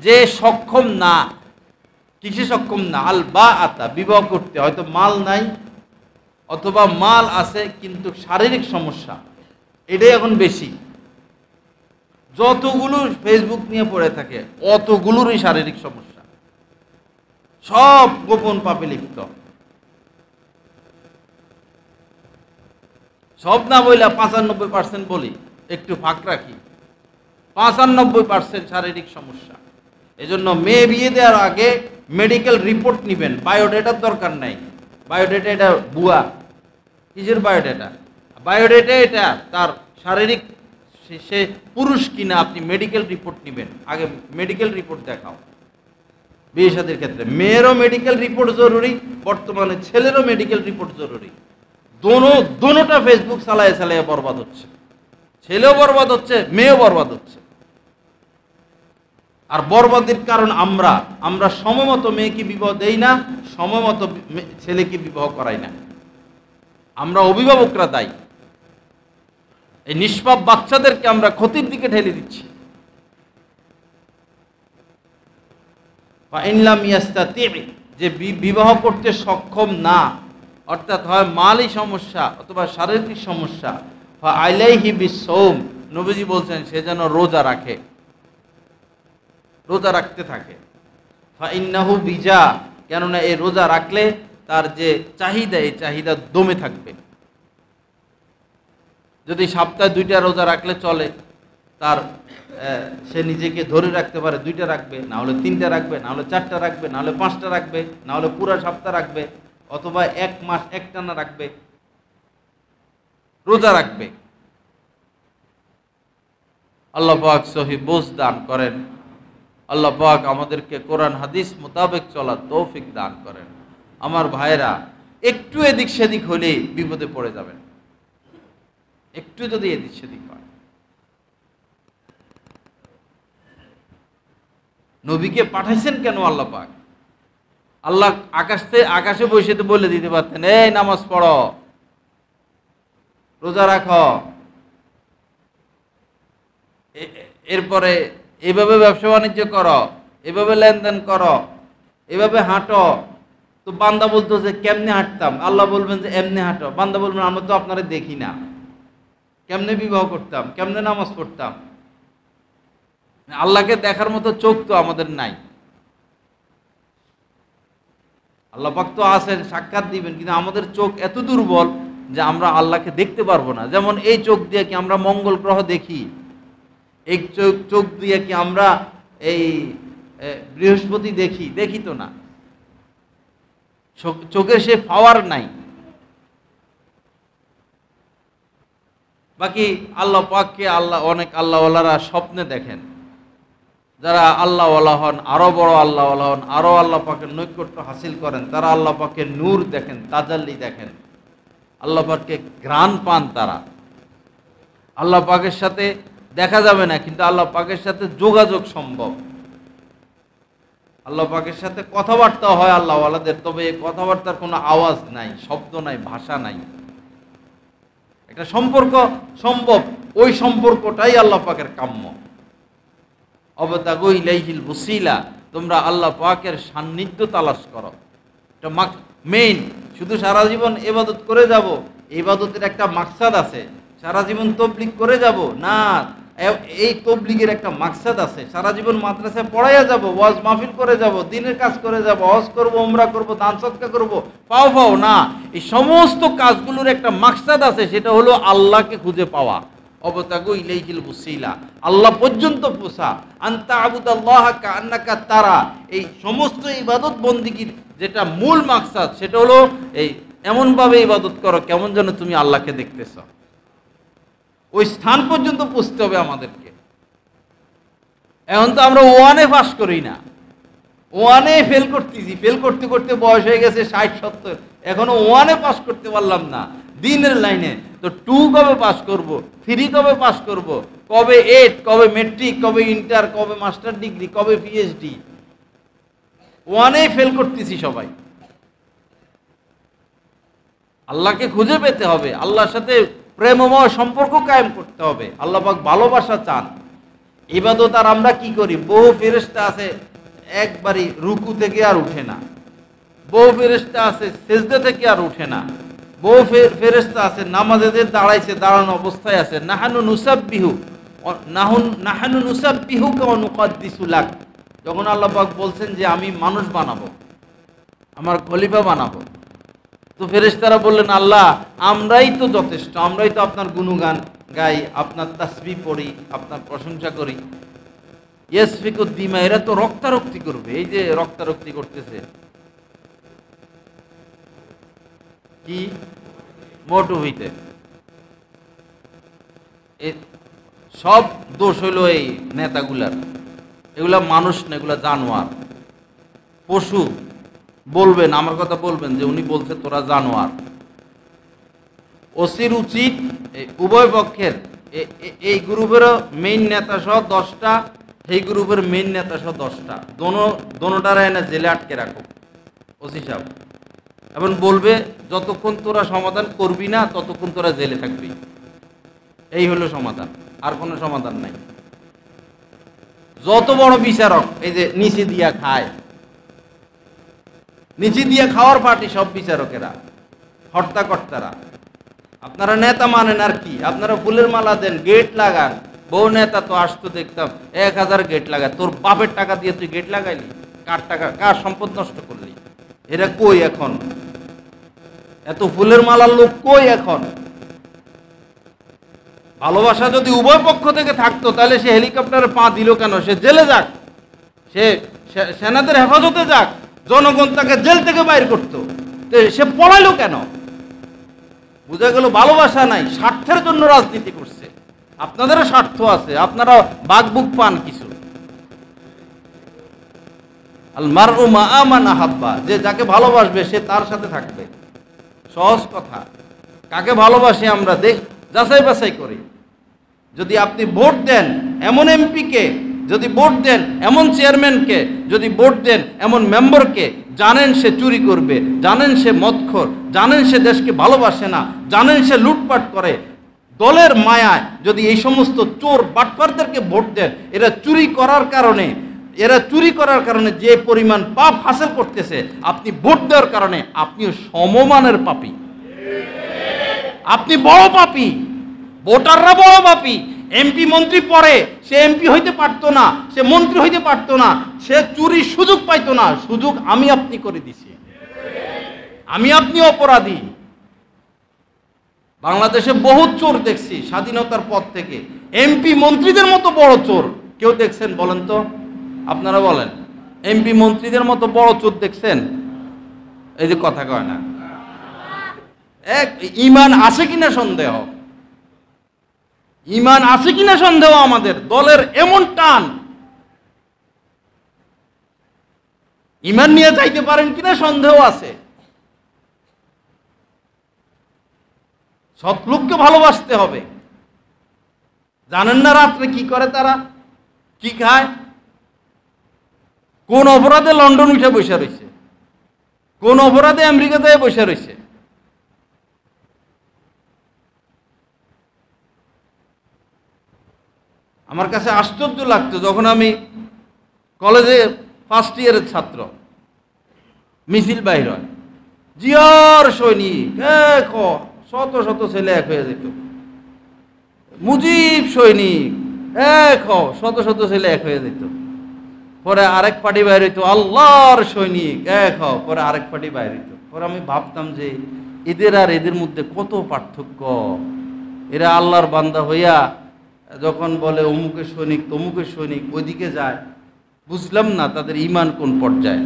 যে সক্ষম না, কিসে সক্ষম না? আল বাআতা, বিবাহ করতে, হয়তো মাল নাই অথবা মাল আছে কিন্তু শারীরিক সমস্যা, এটাই এখন বেশি। যতগুলো ফেসবুক নিয়ে পড়ে থাকে অতগুলোরই শারীরিক সমস্যা, সব গোপন পাপে লিপ্ত। সব না বইলা 95% বলি, একটু ফাঁক রাখি, 95% শারীরিক সমস্যা। এজন্য মেয়ে বিয়ে দেওয়ার আগে মেডিকেল রিপোর্ট নেবেন, বায়োডেটার দরকার নাই। বায়োডেটা এটা বুয়া। কিসের বায়োডেটা? বায়োডেটা এটা তার শারীরিক, সে পুরুষ কিনা আপনি মেডিকেল রিপোর্ট নেবেন, আগে মেডিকেল রিপোর্ট দেখাও। বিয়ে শাদীর ক্ষেত্রে মেয়েরও মেডিকেল রিপোর্ট জরুরি, বর্তমানে ছেলেরও মেডিকেল রিপোর্ট জরুরি। দোনোটা ফেসবুক চালায় চালায় বরবাদ হচ্ছে, ছেলেও বরবাদ হচ্ছে, মেয়েও বরবাদ হচ্ছে। আর বরবাদের কারণ আমরা সময়মতো মেয়েকে বিবাহ দেই না, সময়মতো ছেলেকে বিবাহ করাই না। আমরা অভিভাবকরা দায়ী। এই নিষ্পাপ বাচ্চাদেরকে আমরা ক্ষতির দিকে ঠেলে দিচ্ছি। ফাইনলাম ইয়াস্তাতি, যে বিবাহ করতে সক্ষম না, অর্থাৎ হয় মালি সমস্যা অথবা শারীরিক সমস্যা, আলাইহি বিসওম, নবীজি বলছেন সে যেন রোজা রাখে, রোজা রাখতে থাকে। ফাইন্নাহু বিজা, কেননা এই রোজা রাখলে তার যে চাহিদা, এই চাহিদা দমে থাকবে। যদি সপ্তাহে 2টা রোজা রাখলে চলে, তার সে নিজেকে ধরে রাখতে পারে 2টা রাখবে, না হলে 3টা রাখবে, না হলে 4টা রাখবে, না হলে 5টা রাখবে, না হলে পুরো সপ্তাহ রাখবে, অথবা 1 মাস একটানা রাখবে, রোজা রাখবে। আল্লাহ পাক সহি বুঝ দান করেন। আল্লাহ পাক আমাদেরকে কোরআন হাদিস মোতাবেক চলার তৌফিক দান করেন। আমার ভাইরা, একটু এদিক সেদিক হলে বিপদে পড়ে যাবেন, একটু যদি এদিক সেদিক হয়। নবীকে পাঠাইছেন কেন আল্লাহ পাক? আল্লাহ আকাশে বসে তো বলে দিতে পারতেন, এই নামাজ পড়ো, রোজা রাখো, এরপরে এভাবে ব্যবসা বাণিজ্য করো, এভাবে লেনদেন করো, এভাবে হাঁটো। তো বান্দা বলতো যে কেমনে হাঁটতাম, আল্লাহ বলবেন যে এমনি হাঁটো। বান্দা বলবেন আমরা তো আপনারা দেখি না, কেমনে বিবাহ করতাম, কেমনে নামাজ পড়তাম। আল্লাহকে দেখার মতো চোখ তো আমাদের নাই। আল্লাহ পাক তো আছেন, সাক্ষাৎ দিবেন, কিন্তু আমাদের চোখ এত দুর্বল যে আমরা আল্লাহকে দেখতে পারবো না। যেমন এই চোখ দিয়ে কি আমরা মঙ্গল গ্রহ দেখি? এই চোখ দিয়ে কি আমরা এই বৃহস্পতি দেখি? দেখি তো না। চোখের সে পাওয়ার নাই। বাকি আল্লাহ পাককে অনেক আল্লাহওয়ালারা স্বপ্নে দেখেন। যারা আল্লাহওয়ালা হন, আরো বড় আল্লাহওয়ালা হন, আরো আল্লাহ পাকের নৈকট্য হাসিল করেন, তারা আল্লাহ পাকের নূর দেখেন, তাজাল্লি দেখেন, আল্লাহ পাককে ঘ্রাণ পান। তারা আল্লাহ পাকের সাথে দেখা যাবে না, কিন্তু আল্লাহ পাকের সাথে যোগাযোগ সম্ভব। আল্লাহ পাকের সাথে কথাবার্তা হয় আল্লাহওয়ালাদের, তবে এই কথাবার্তার কোনো আওয়াজ নাই, শব্দ নাই, ভাষা নাই। একটা সম্পর্ক সম্ভব, ওই সম্পর্কটাই আল্লাহ পাকের কাম্য। অবতাগু ইলাইহিল ওসিলা, তোমরা আল্লাহ পাকের সান্নিধ্য তালাশ করো। এটা মেইন। শুধু সারা জীবন ইবাদত করে যাব, ইবাদতের একটা মাকসাদ আছে। সারা জীবন তাবলীগ করে যাব না, এই তবলিগের একটা মাকসাদ আছে, সারা জীবন মাদ্রাসায় পড়াইয়া যাব, ওয়াজ মাহফিল করে যাব, দিনের কাজ করে যাব, হজ করব, উমরা করব, দান সদকা করব, পাও পাও না। এই সমস্ত কাজগুলোর একটা মাকসাদ আছে, সেটা হলো আল্লাহকে খুঁজে পাওয়া। অবতাগু ইলাইহিল ওয়াসিলা, আল্লাহ পর্যন্ত পৌঁছা। আনতা আবুদাল্লাহ কাআন্নাকা তারা, এই সমস্ত ইবাদত বন্দিগির যেটা মূল মাকসাদ সেটা হলো এই এমনভাবে ইবাদত করো কেমন যেন তুমি আল্লাহকে দেখতেছ। ওই স্থান পর্যন্ত পৌঁছতে হবে আমাদেরকে। এখন তো আমরা ওয়ানে পাস করি না, ওয়ানে ফেল করতেছি, ফেল করতে করতে বয়স হয়ে গেছে 60-70, এখনো ওয়ানে পাস করতে পারলাম না দিনের লাইনে। তো 2 কবে পাস করব, 3 কবে পাস করব, কবে 8, কবে মেট্রিক, কবে ইন্টার, কবে মাস্টার ডিগ্রি, কবে পিএইচডি? ওয়ানে ফেল করতেছি সবাই। আল্লাহকে খুঁজে পেতে হবে, আল্লাহর সাথে প্রেমময় সম্পর্ক কায়েম করতে হবে। আল্লাহ পাক ভালোবাসা চান। ইবাদত আর আমরা কি করি? বহু ফেরেশতা আছে একবারই রুকু থেকে আর উঠে না, বহু ফেরেশতা আছে সেজদা থেকে আর উঠে না, বহু ফেরেশতা আছে নামাজে দাঁড়াইছে, দাঁড়ানো অবস্থায় আছে। নাহানু নুসাব্বিহু ওয়া নুকাদ্দিসু লাক, যখন আল্লাহ পাক বলছেন যে আমি মানুষ বানাবো, আমার খলিফা বানাবো, তো ফেরেশতারা বললেন আল্লাহ আমরাই তো যথেষ্ট, আমরাই তো আপনার গুণগান গাই, আপনার তাসবিহ পড়ি, আপনার প্রশংসা করি। ইয়াসফিকুদ্দিমা, এরা তো রক্তারক্তি করবে। এই যে রক্তারক্তি করতেছে কি মোটু হইতে, সব দোষ হইল এই নেতাগুলার। এগুলা মানুষ না, এগুলা জানোয়ার, পশু। বলবেন, আমার কথা বলবেন যে উনি বলছে তোরা জানোয়ার। ওসির উচিত উভয় পক্ষের এই গ্রুপেরও মেইন নেতা সহ 10টা, এই গ্রুপের মেইন নেতা সহ 10টা, দোনোটারা এনে জেলে আটকে রাখো ওসি সাহেব। এবং বলবে যতক্ষণ তোরা সমাধান করবি না ততক্ষণ তোরা জেলে থাকবি। এই হলো সমাধান, আর কোনো সমাধান নাই। যত বড় বিচারক এই যে নিচে দিয়া খায়, নিচে দিয়ে খাওয়ার পার্টি সব বিচারকেরা, হর্তাকর্তারা। আপনারা নেতা মানেন আর কি? আপনারা ফুলের মালা দেন, গেট লাগান। বহু নেতা তো আসতো দেখতাম 1000 গেট লাগায়। তোর বাপের টাকা দিয়ে তুই গেট লাগাইলি? কার টাকা, কার সম্পদ নষ্ট করলি? এরা কই এখন? এত ফুলের মালার লোক কই এখন? ভালোবাসা যদি উভয় পক্ষ থেকে থাকতো তাহলে সে হেলিকপ্টারে পা দিল কেন? সে জেলে যাক, সে সেনাদের হেফাজতে যাক, জনগণ তাকে জেল থেকে বাইর করতো। সে পড়াইলো কেন? বুঝা গেল ভালোবাসা নাই, স্বার্থের জন্য রাজনীতি করছে। আপনাদেরও স্বার্থ আছে, আপনারা বাগবুক পান কিছু। আল মারউ মাআ মান আহাব্বা, যে যাকে ভালোবাসবে সে তার সাথে থাকবে। সহজ কথা। কাকে ভালোবাসি আমরা যাচাই বাছাই করি। যদি আপনি ভোট দেন এমন এমপিকে, যদি ভোট দেন এমন চেয়ারম্যানকে, যদি ভোট দেন এমন মেম্বারকে, জানেন সে চুরি করবে, জানেন সে মদখোর, জানেন সে দেশকে ভালোবাসে না, জানেন সে লুটপাট করে, দলের মায়ায় যদি এই সমস্ত চোর বাটপারদেরকে ভোট দেন, এরা চুরি করার কারণে যে পরিমাণ পাপ হাসিল করতেছে, আপনি ভোট দেওয়ার কারণে আপনিও সমমানের পাপী। আপনি বড় পাপী, ভোটাররা বড় পাপী। এমপি মন্ত্রী পরে, সে এমপি হইতে পারতো না, সে মন্ত্রী হইতে পারতো না, সে চুরির সুযোগ পাইতো না। সুযোগ আমি আপনি করে দিছি, আমি আপনি অপরাধী। বাংলাদেশে বহুত চোর দেখছি স্বাধীনতার পর থেকে। এমপি মন্ত্রীদের মতো বড় চোর কেউ দেখছেন বলেন তো? আপনারা বলেন, এমপি মন্ত্রীদের মতো বড় চোর দেখছেন? এই যে কথা কয় না। এক ঈমান আছে কিনা সন্দেহ, ঈমান আছে কিনা সন্দেহ। আমাদের দলের এমন টান, ঈমান নিয়ে যাইতে পারেন কিনা সন্দেহ আছে। সৎ লোককে ভালোবাসতে হবে। জানেন না রাত্রে কি করে তারা, কি খায়, কোন অপরাধে লন্ডন উঠে বসে রয়েছে, কোন অপরাধে আমেরিকা যায় বসে রয়েছে। আমার কাছে আশ্চর্য লাগতো যখন আমি কলেজে ফার্স্ট ইয়ারের ছাত্র, মিছিল বাইর হয়, জিয়ার সৈনিক শত শত ছেলে এক হয়ে যেত, মুজিব সৈনিক এক হও, শত শত ছেলে এক হয়ে যেত। পরে আরেক পার্টি বাইর হইতো, আল্লাহর সৈনিক এক হও, পরে আরেক পার্টি বাইর হইতো। পরে আমি ভাবতাম যে এদের আর এদের মধ্যে কত পার্থক্য। এরা আল্লাহর বান্দা হইয়া যখন বলে অমুকের সৈনিক তমুকের সৈনিক, ওইদিকে যায়। বুঝলাম না তাদের ঈমান কোন পর্যায়ে।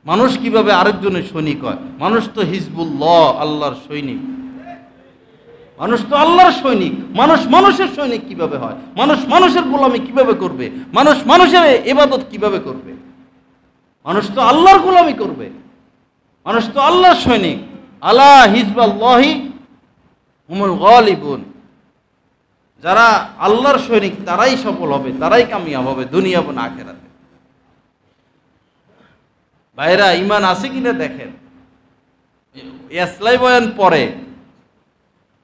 মানুষ কিভাবে আরেকজনের সৈনিক হয়? মানুষ তো হিজবুল্লাহ, আল্লাহর সৈনিক। মানুষ তো আল্লাহর সৈনিক। মানুষ মানুষের সৈনিক কিভাবে হয়? মানুষ মানুষের গোলামি কিভাবে করবে? মানুষ মানুষের ইবাদত কিভাবে করবে? মানুষ তো আল্লাহর গোলামি করবে। মানুষ তো আল্লাহর সৈনিক। আলা হিজবাল্লাহি হুমুল গালিবুন। যারা আল্লাহর সৈনিক তারাই সফল হবে, তারাই কামিয়াব হবে দুনিয়া এবং আখিরাতে। ভাইরা, ঈমান আছে কিনা দেখেন। এসলাই বয়ান পরে,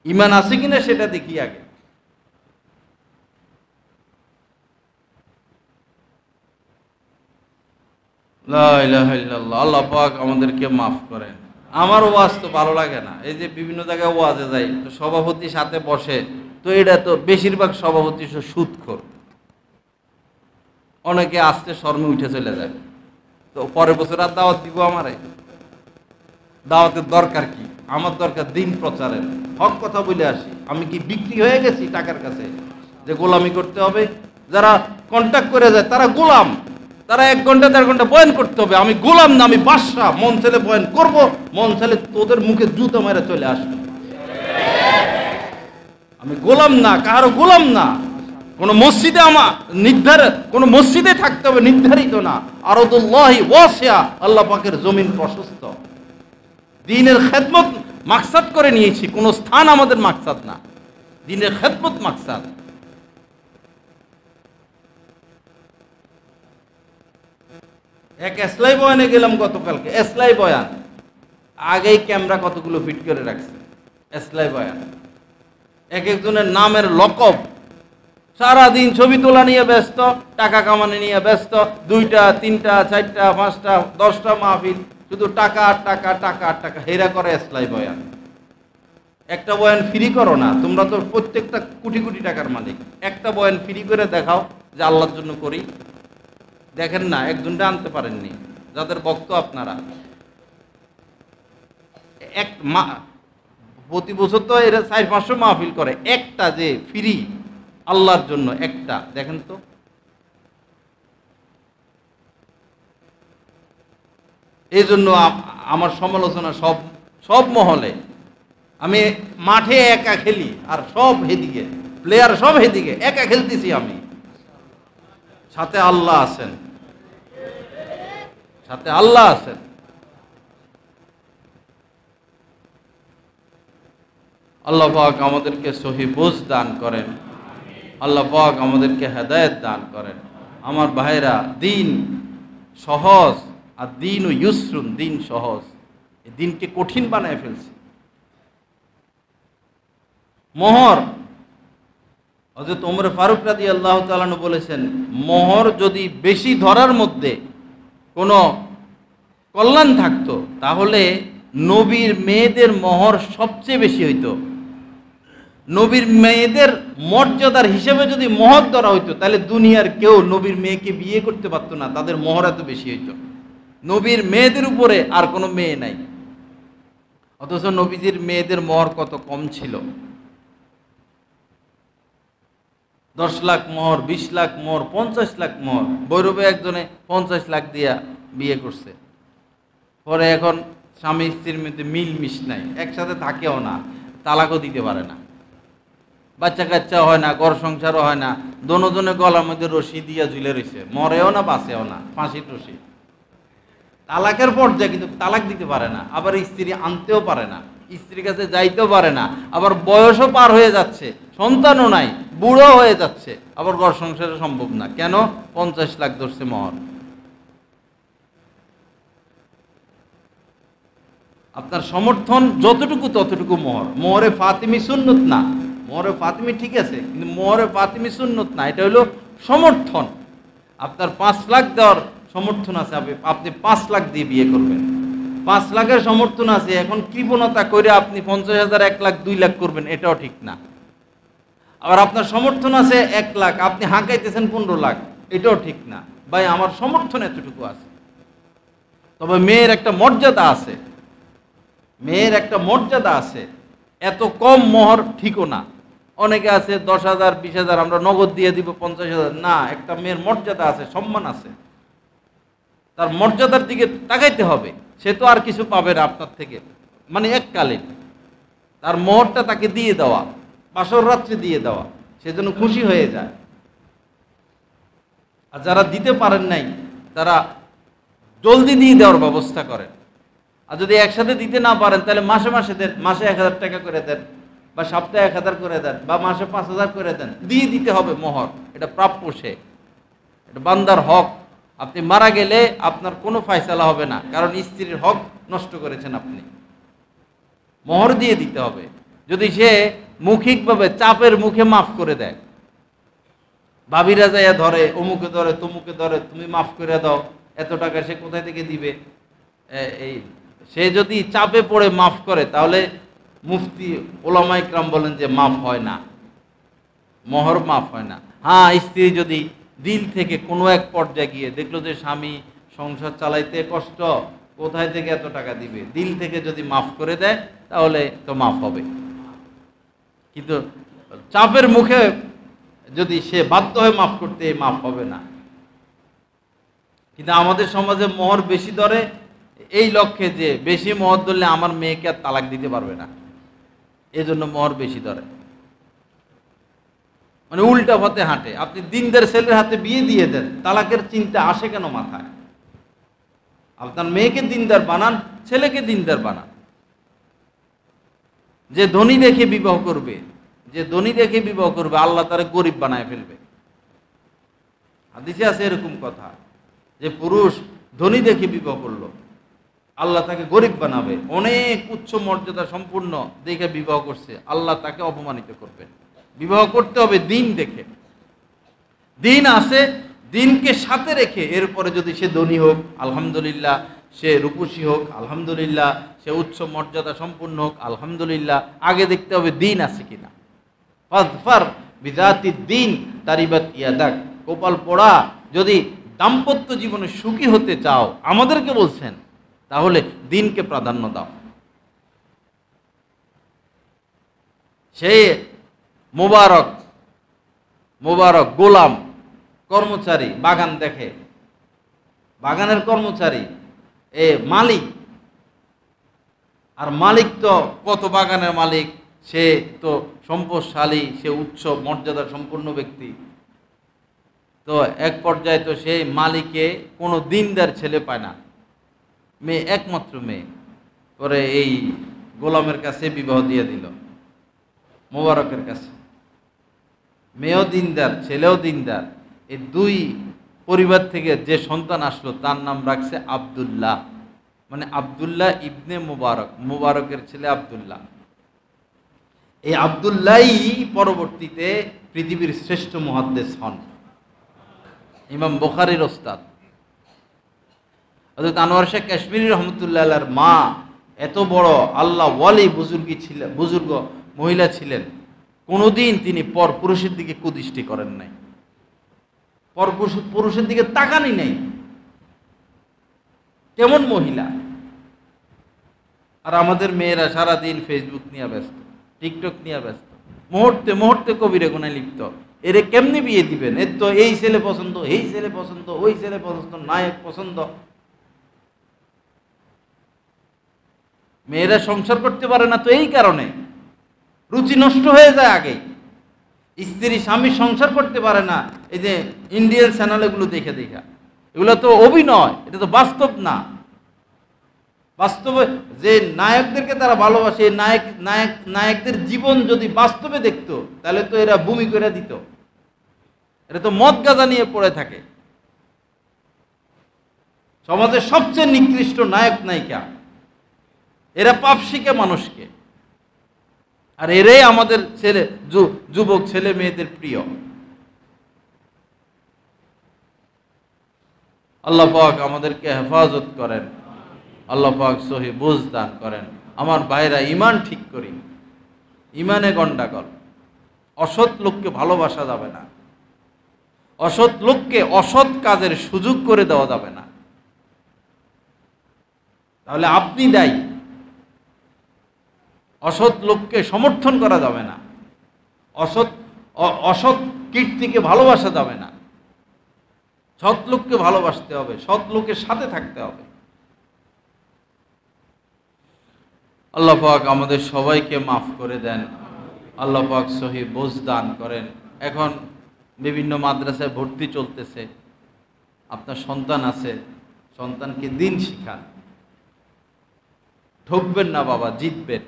ঈমান আছে কিনা সেটা দেখি আগে। লা ইলাহা ইল্লাল্লাহ। আল্লাহ পাক আমাদেরকে মাফ করেন। আমার ওয়াজ তো ভালো লাগে না। এই যে বিভিন্ন জায়গায় ওয়াজে যাই, তো সভাপতি সাথে বসে, তো এটা তো বেশিরভাগ সভাপতি সুদখোর। অনেকে আসতে শর্মে উঠে চলে যায়। তো পরের বছর আর দাওয়াত দিব? আমারে দাওয়াতের দরকার কি? আমার দরকার দিন প্রচারের, হক কথা বলে আসি। আমি কি বিক্রি হয়ে গেছি টাকার কাছে যে গোলামি করতে হবে? যারা কন্ট্যাক্ট করে যায় তারা গোলাম। তারা 1 ঘন্টা 1.5 ঘন্টা বয়ান করতে হবে। আমি গোলাম না, আমি বাদশা। মন ছেলে বয়ান করব, মন ছেলে তোদের মুখে জুতো মেরে চলে আসবে। আমি গোলাম না, কারো গোলাম না। কোন মসজিদে আমার কোন মসজিদে থাকতে হবে নির্ধারিত না। আরদুল্লাহি ওয়াসিয়া, আল্লাহ পাকের জমিন প্রশস্ত। দ্বীনের খেদমত মাকসাদ করে নিয়েছি, কোন স্থান আমাদের মাকসাদ না। দ্বীনের খেদমত মাকসাদ। এক এসলাই বয়ানে গেলাম গতকালকে। এসলাই বয়ান আগেই ক্যামেরা কতগুলো ফিট করে রাখছে। এসলাই বয়ান এক একজনের নামের লকব। সারাদিন ছবি তোলা নিয়ে ব্যস্ত, টাকা কামানো নিয়ে ব্যস্ত। 2টা 3টা 4টা 5টা 10টা মাহফিল, শুধু টাকা আর টাকা, টাকা আর টাকা। হেরা করে এসলাই বয়ান। একটা বয়ান ফ্রি করো না, তোমরা তো প্রত্যেকটা কোটি কোটি টাকার মালিক। একটা বয়ান ফ্রি করে দেখাও যে আল্লাহর জন্য করি। দেখেন না, একজনটা আনতে পারেননি যাদের বক্ত আপনারা। প্রতি বছর তো এরা 400-500 মাহফিল করে, একটা যে ফ্রি আল্লাহর জন্য একটা দেখেন তো। এই জন্য আমার সমালোচনা সব মহলে। আমি মাঠে একা খেলি আর সব হেদিকে, প্লেয়ার সব হেদিকে, একা খেলতেছি আমি। সাথে আল্লাহ আছেন, সাথে আল্লাহ আছেন। আল্লাহ পাক আমাদেরকে সহি বুঝ দান করেন। আল্লাহ পাক আমাদেরকে হেদায়েত দান করেন। আমার ভাইরা, দিন সহজ, আর দিন ও ইউসরুন, দিন সহজ। এই দিনকে কঠিন বানায় ফেলছে। মোহর, হযরত ওমর ফারুক রাদিয়াল্লাহু তাআলা আনহু বলেছেন, মোহর যদি বেশি ধরার মধ্যে কোনো কল্যাণ থাকতো তাহলে নবীর মেয়েদের মোহর সবচেয়ে বেশি হইতো। নবীর মেয়েদের মর্যাদার হিসেবে যদি মোহর ধরা হইতো তাহলে দুনিয়ার কেউ নবীর মেয়েকে বিয়ে করতে পারতো না, তাদের মোহর এত বেশি হইতো। নবীর মেয়েদের উপরে আর কোনো মেয়ে নাই, অথচ নবীজির মেয়েদের মোহর কত কম ছিল। 10 লাখ মোহর, 20 লাখ মোহর, 50 লাখ মোহর। বৈরবে একজনে 50 লাখ দিয়া বিয়ে করছে। পরে এখন স্বামী স্ত্রীর মধ্যে মিল নাই, একসাথে থাকেও না, তালাকও দিতে পারে না, বাচ্চা কাচ্চা হয় না, ঘর সংসারও হয় না। দোনোজনে গলার মধ্যে রশি দিয়া ঝুলে রয়েছে, মরেও না বাঁচেও না, ফাঁসির রশি। তালাকের পর্যায়ে, কিন্তু তালাক দিতে পারে না, আবার স্ত্রী আনতেও পারে না, স্ত্রীর কাছে যাইতেও পারে না, আবার বয়সও পার হয়ে যাচ্ছে, সন্তানও নাই, বুড়ো হয়ে যাচ্ছে, আবার ঘর সংসারে সম্ভব না। কেন? 50 লাখ ধরছে মোহর। আপনার সমর্থন যতটুকু ততটুকু মোহর। মোহরে ফাতিমি সুন্নত না, মোহরে ফাতিমি ঠিক আছে, কিন্তু মোহরে ফাতিমি সুন্নত না, এটা হলো সমর্থন। আপনার 5 লাখ দেওয়ার সমর্থন আছে, আপনি 5 লাখ দিয়ে বিয়ে করবেন। 5 লাখের সমর্থন আছে, এখন কৃপণতা করে আপনি 50,000, 1 লাখ, 2 লাখ করবেন, এটাও ঠিক না। আবার আপনার সমর্থন আছে 1 লাখ, আপনি হাঁকাইতেছেন 15 লাখ, এটাও ঠিক না। ভাই আমার সমর্থন এতটুকু আছে। তবে মেয়ের একটা মর্যাদা আছে, মেয়ের একটা মর্যাদা আছে। এত কম মোহর ঠিকও না। অনেকে আছে 10,000 20,000 আমরা নগদ দিয়ে দিব, 50,000 না। একটা মেয়ের মর্যাদা আছে, সম্মান আছে, তার মর্যাদার দিকে তাকাইতে হবে। সে তো আর কিছু পাবে না আপনার থেকে, মানে এককালীন তার মোহরটা তাকে দিয়ে দেওয়া, বাসর রাত্রে দিয়ে দেওয়া, সে যেন খুশি হয়ে যায়। আর যারা দিতে পারেন নাই তারা জলদি দিয়ে দেওয়ার ব্যবস্থা করেন। আর যদি একসাথে দিতে না পারেন তাহলে মাসে মাসে দেন, মাসে 1,000 টাকা করে দেন, বা সপ্তাহে 1,000 করে দেন, বা মাসে 5,000 করে দেন। দিয়ে দিতে হবে মোহর, এটা প্রাপ্য, সে এটা বান্দার হক। আপনি মারা গেলে আপনার কোনো ফয়সালা হবে না, কারণ স্ত্রীর হক নষ্ট করেছেন আপনি। মোহর দিয়ে দিতে হবে। যদি সে মৌখিকভাবে চাপের মুখে মাফ করে দেয়, ভাবিরা যাইয়া ধরে, অমুকে ধরে, তমুকে ধরে, তুমি মাফ করে দাও, এত টাকা সে কোথায় থেকে দিবে, এই সে যদি চাপে পড়ে মাফ করে, তাহলে মুফতি ওলামা ইকরাম বলেন যে মাফ হয় না, মোহর মাফ হয় না। হ্যাঁ, স্ত্রী যদি দিল থেকে কোনো এক পর্যায়ে গিয়ে দেখলো যে স্বামী সংসার চালাইতে কষ্ট, কোথায় থেকে এত টাকা দিবে, দিল থেকে যদি মাফ করে দেয় তাহলে তো মাফ হবে। কিন্তু চাপের মুখে যদি সে বাধ্য হয়ে মাফ করতে, মাফ হবে না। কিন্তু আমাদের সমাজে মোহর বেশি ধরে এই লক্ষ্যে যে বেশি মোহর ধরলে আমার মেয়েকে আর তালাক দিতে পারবে না, এজন্য মোহর বেশি ধরে। মানে উল্টা পথে হাঁটে। আপনি দিনদার ছেলের হাতে বিয়ে দিয়ে দেন, তালাকের চিন্তা আসে কেন মাথায়? আপনার মেয়েকে দিনদার বানান, ছেলেকে দিনদার বানান। যে ধনী দেখে বিবাহ করবে, যে ধনী দেখে বিবাহ করবে, আল্লাহ তারে গরিব বানায় ফেলবে। হাদিসে আছে এরকম কথা, যে পুরুষ ধনী দেখে বিবাহ করলো, আল্লাহ তাকে গরিব বানাবে। অনেক উচ্চ মর্যাদা সম্পূর্ণ দেখে বিবাহ করছে, আল্লাহ তাকে অপমানিত করবে। বিবাহ করতে হবে দিন দেখে, দিন আছে, দিনকে সাথে রেখে। এরপরে যদি সে ধনী হোক আলহামদুলিল্লাহ, সে রূপসী হোক আলহামদুলিল্লাহ, সে উচ্চ মর্যাদা সম্পূর্ণ হোক আলহামদুলিল্লাহ। আগে দেখতে হবে দিন আছে কিনা। ফাজফার বিজাতিদ দিন তারিবাত ইয়াদাক। কপাল পোড়া, যদি দাম্পত্য জীবনে সুখী হতে চাও, আমাদেরকে বলছেন, তাহলে দিনকে প্রাধান্য দাও। সে মোবারক মোবারক গোলাম, কর্মচারী, বাগান দেখে, বাগানের কর্মচারী, এ মালিক। আর মালিক তো কত বাগানের মালিক, সে তো সম্পদশালী, সে উচ্চ মর্যাদা সম্পন্ন ব্যক্তি। তো এক পর্যায়ে তো সেই মালিকে কোনো দিনদার ছেলে পায় না, মেয়ে একমাত্র মেয়ে। পরে এই গোলামের কাছে বিবাহ দিয়ে দিল, মোবারকের কাছে। মেয়েও দিনদার, ছেলেও দিনদার। এই দুই পরিবার থেকে যে সন্তান আসলো তার নাম রাখছে আব্দুল্লাহ, মানে আব্দুল্লাহ ইবনে মুবারক, মুবারকের ছেলে আব্দুল্লাহ। এই আব্দুল্লাহই পরবর্তীতে পৃথিবীর শ্রেষ্ঠ মুহাদ্দিস হন, ইমাম বুখারীর ওস্তাদ। হযরত আনোয়ার শাহ কাশ্মীরি রহমতুল্লাহ আলাইহির মা এত বড় আল্লাহ ওয়ালি বুজুর্গী ছিলেন, বুজুর্গ মহিলা ছিলেন। কোনোদিন তিনি পর পুরুষের দিকে কুদৃষ্টি করেন নাই, পর পুরুষের দিকে তাকানি নাই। কেমন মহিলা! আর আমাদের মেয়েরা সারাদিন ফেসবুক নিয়ে ব্যস্ত, টিকটক নিয়ে ব্যস্ত, মুহূর্তে মুহূর্তে কবিরে গুনায় লিপ্ত। এরে কেমনি বিয়ে দিবেন? এর তো এই ছেলে পছন্দ, এই ছেলে পছন্দ, ওই ছেলে পছন্দ, নায়ক পছন্দ। মেয়েরা সংসার করতে পারে না তো এই কারণে, রুচি নষ্ট হয়ে যায় আগেই। স্ত্রী স্বামী সংসার করতে পারে না এই যে ইন্ডিয়ান চ্যানেল এগুলো দেখে দেখা। এগুলো তো অভিনয়, এটা তো বাস্তব না। বাস্তবে যে নায়কদেরকে তারা ভালোবাসে, নায়কদের জীবন যদি বাস্তবে দেখতো তাহলে তো এরা বমি করে দিত। এরা তো মদ গাঁজা নিয়ে পড়ে থাকে। সমাজের সবচেয়ে নিকৃষ্ট নায়ক নায়িকা এরা, পাপ শিখে মানুষকে। আর এরাই আমাদের ছেলে যুবক ছেলে মেয়েদের প্রিয়। আল্লাহ পাক আমাদেরকে হেফাজত করেন, আল্লাহ পাক সহি বুঝ দান করেন। আমার ভাইরা, ইমান ঠিক করি, ইমানে গন্ডাগোল, অসৎ লোককে ভালোবাসা যাবে না, অসৎ লোককে অসৎ কাজের সুযোগ করে দেওয়া যাবে না। তাহলে আপনি দায়ী। অসৎ লোককে সমর্থন করা যাবে না, অসৎ অসৎ কীর্তিকে ভালোবাসা যাবে না। সৎ লোককে ভালোবাসতে হবে, সৎ লোকের সাথে থাকতে হবে। আল্লাহ পাক আমাদের সবাইকে মাফ করে দেন, আল্লাহ পাক সহি বোঝ দান করেন। এখন বিভিন্ন মাদ্রাসায় ভর্তি চলতেছে, আপনার সন্তান আছে, সন্তানকে দিন শিখান। ঠকবেন না বাবা, জিতবেন।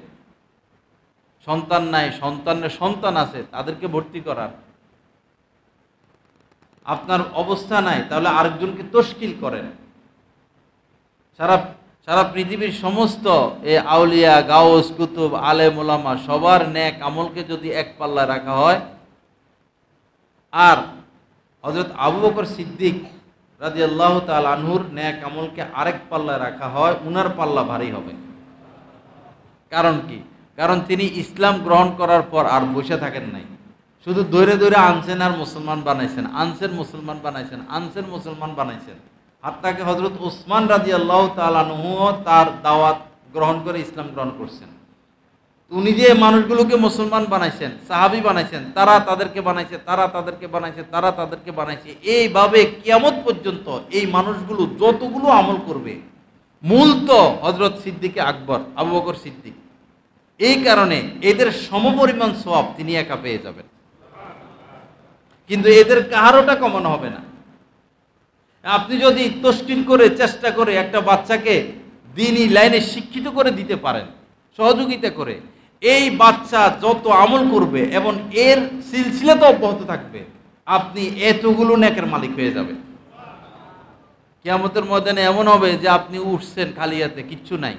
সন্তান নাই, সন্তানের সন্তান আছে, তাদেরকে ভর্তি করান। আপনার অবস্থা নাই, তাহলে আরেকজনকে তশকিল করেন। সারা সারা পৃথিবীর সমস্ত এ আউলিয়া, গাউস, কুতুব, আলেম, ওলামা সবার নেক আমলকে যদি এক পাল্লায় রাখা হয়, আর হযরত আবু বকর সিদ্দিক রাদিয়াল্লাহু তাআলা আনহুর নেক আমলকে আরেক পাল্লায় রাখা হয়, উনার পাল্লা ভারী হবে। কারণ কি? কারণ তিনি ইসলাম গ্রহণ করার পর আর বসে থাকেন নাই, শুধু দৌড়ে দৌড়ে আনছেন আর মুসলমান বানাইছেন, আনছেন মুসলমান বানাইছেন, আনছেন মুসলমান বানাইছেন। হাত্তাকে হযরত উসমান রাদিয়াল্লাহু তাআলা আনহু তার দাওয়াত গ্রহণ করে ইসলাম গ্রহণ করছেন। উনি যে মানুষগুলোকে মুসলমান বানাইছেন, সাহাবী বানাইছেন, তারা তাদেরকে বানাইছে, তারা তাদেরকে বানাইছে, তারা তাদেরকে বানাইছে, এইভাবে কিয়ামত পর্যন্ত এই মানুষগুলো যতগুলো আমল করবে, মূল তো হযরত সিদ্দিকে আকবর, আবু বকর সিদ্দিক। এই কারণে এদের সমপরিমাণ সওয়াব তিনি একা পেয়ে যাবেন, কিন্তু এদের কাহারোটা কমানো হবে না। আপনি যদি তশকিল করে চেষ্টা করে একটা বাচ্চাকে দ্বীনি লাইনে শিক্ষিত করে দিতে পারেন, সহযোগিতা করে, এই বাচ্চা যত আমল করবে এবং এর সিলসিলা তো অব্যাহত থাকবে, আপনি এতগুলো নেকের মালিক হয়ে যাবেন। কিয়ামতের ময়দানে এমন হবে যে আপনি উঠছেন খালি হাতে, কিচ্ছু নাই।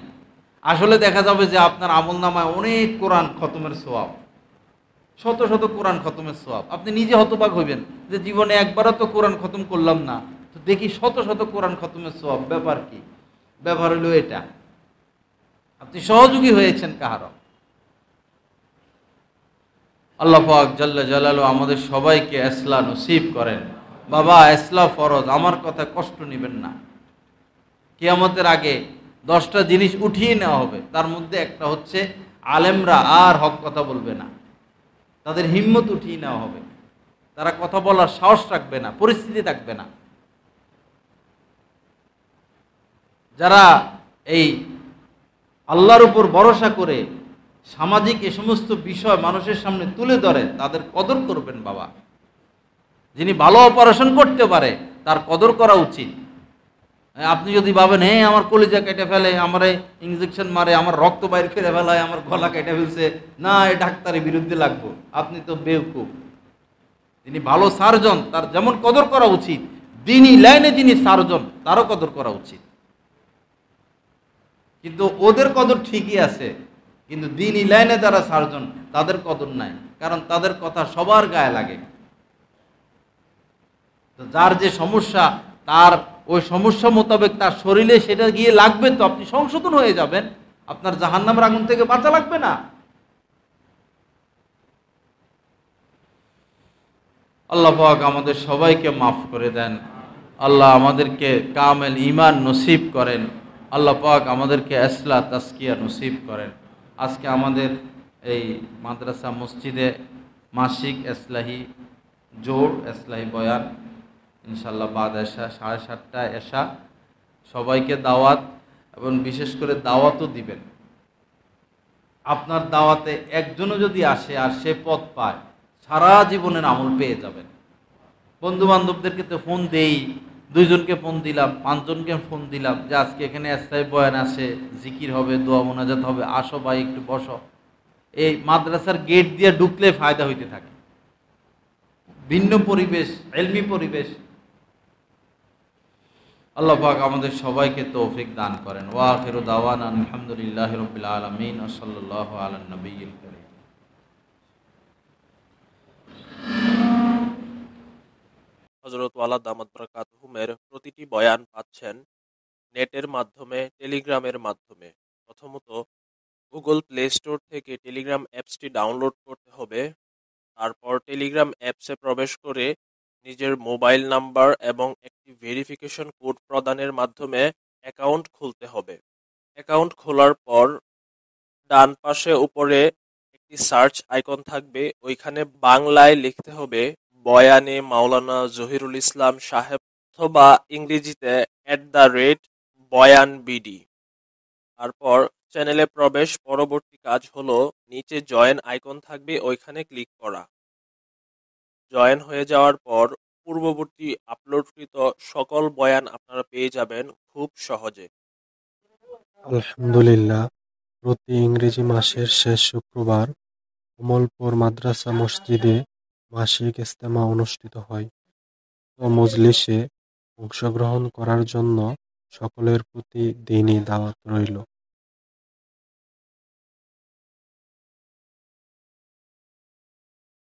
আসলে দেখা যাবে যে আপনার আমল নামায় অনেক কোরআন খতমের সওয়াব, শত শত কোরআন খতমের সওয়াব। আপনি নিজে হতবাক হইবেন যে জীবনে একবারও তো কোরআন খতম করলাম না, তো দেখি শত শত কোরআন খতমের সওয়াব। ব্যাপার কি? ব্যাপার হলো এটা, আপনি সহযোগী হয়েছেন কাহারও। আল্লাহ পাক জাল্লা জালালু আমাদের সবাইকে ইসলাহ নসিব করেন। বাবা, ইসলাহ ফরজ, আমার কথা কষ্ট নেবেন না। কিয়ামতের আগে 10টা জিনিস উঠিয়ে নেওয়া হবে, তার মধ্যে একটা হচ্ছে আলেমরা আর হক কথা বলবে না, তাদের হিম্মত উঠিয়ে নেওয়া হবে, তারা কথা বলার সাহস রাখবে না, পরিস্থিতি থাকবে না। যারা এই আল্লাহর উপর ভরসা করে সামাজিক এ সমস্ত বিষয় মানুষের সামনে তুলে ধরে, তাদের কদর করবেন বাবা। যিনি ভালো অপারেশন করতে পারে তার কদর করা উচিত। আপনি যদি ভাবেন হ্যাঁ আমার কলিজা কেটে ফেলে, আমার ইঞ্জেকশন মারে, আমার রক্ত বাইর করে ফেলায়, আমার গলা কেটে ফেলছে, না এই ডাক্তারের বিরুদ্ধে লাগবো, আপনি তো বেওকুফ। তিনি ভালো সার্জন, তার যেমন কদর করা উচিত, দ্বীনি লাইনে যিনি সার্জন তারও কদর করা উচিত। কিন্তু ওদের কদর ঠিকই আছে, কিন্তু দ্বীনি লাইনে যারা সার্জন তাদের কদর নাই, কারণ তাদের কথা সবার গায়ে লাগে। তো যার যে সমস্যা, তার ওই সমস্যা মোতাবেক তার শরীরে সেটা গিয়ে লাগবে, তো আপনি সংশোধন হয়ে যাবেন, আপনার জাহান্নামের আগুন থেকে বাঁচা লাগবে না। আল্লাহ পাক আমাদের সবাইকে মাফ করে দেন, আল্লাহ আমাদেরকে কামেল ঈমান নসিব করেন, আল্লাহ পাক আমাদেরকে ইসলাহ তাজকিয়া নসিব করেন। আজকে আমাদের এই মাদ্রাসা মসজিদে মাসিক ইসলাহি জোড়, ইসলাহি বয়ান, ইনশাআল্লাহ বাদ এশা 7:30টায় এশা, সবাইকে দাওয়াত, এবং বিশেষ করে দাওয়াতও দিবেন। আপনার দাওয়াতে একজনও যদি আসে আর সে পথ পায়, সারা জীবনের আমল পেয়ে যাবেন। বন্ধু বান্ধবদেরকে তো ফোন দেই, 2জনকে ফোন দিলাম, 5জনকে ফোন দিলাম যে আজকে এখানে ইসলাহি বয়ান আছে, জিকির হবে, দোয়া মোনাজাত হবে, আসো ভাই একটু বসো। এই মাদ্রাসার গেট দিয়ে ঢুকলে ফায়দা হইতে থাকে, ভিন্ন পরিবেশ, ইলমি পরিবেশ। আল্লাহ পাক আমাদের সবাইকে তৌফিক দান করেন। ওয়া আখিরু দাওয়ানা আলহামদুলিল্লাহি রাব্বিল আলামিন ওয়া সাল্লাল্লাহু আলা নবিয়্যিল কারীম। হযরত ওয়ালা দামাত বারাকাতুহুমের প্রতিটি বয়ান পাচ্ছেন নেটের মাধ্যমে, টেলিগ্রামের মাধ্যমে। প্রথমত গুগল প্লে স্টোর থেকে টেলিগ্রাম অ্যাপসটি ডাউনলোড করতে হবে। তারপর টেলিগ্রাম অ্যাপসে প্রবেশ করে নিজের মোবাইল নাম্বার এবং একটি ভেরিফিকেশন কোড প্রদানের মাধ্যমে অ্যাকাউন্ট খুলতে হবে। অ্যাকাউন্ট খোলার পর ডান পাশে উপরে একটি সার্চ আইকন থাকবে, ওইখানে বাংলায় লিখতে হবে বয়ানে মাওলানা জহিরুল ইসলাম সাহেব অথবা ইংরেজিতে @বয়ান বিডি। তারপর চ্যানেলে প্রবেশ, পরবর্তী কাজ হলো নিচে জয়েন আইকন থাকবে, ওইখানে ক্লিক করা। জয়েন হয়ে যাওয়ার পর পূর্ববর্তী আপলোডকৃত সকল বয়ান আপনারা পেয়ে যাবেন খুব সহজে। আলহামদুলিল্লাহ, প্রতি ইংরেজি মাসের শেষ শুক্রবার কমলপুর মাদ্রাসা মসজিদে মাসিক ইজতেমা অনুষ্ঠিত হয়। তো মজলিসে অংশগ্রহণ করার জন্য সকলের প্রতি দিনই দাওয়াত রইল।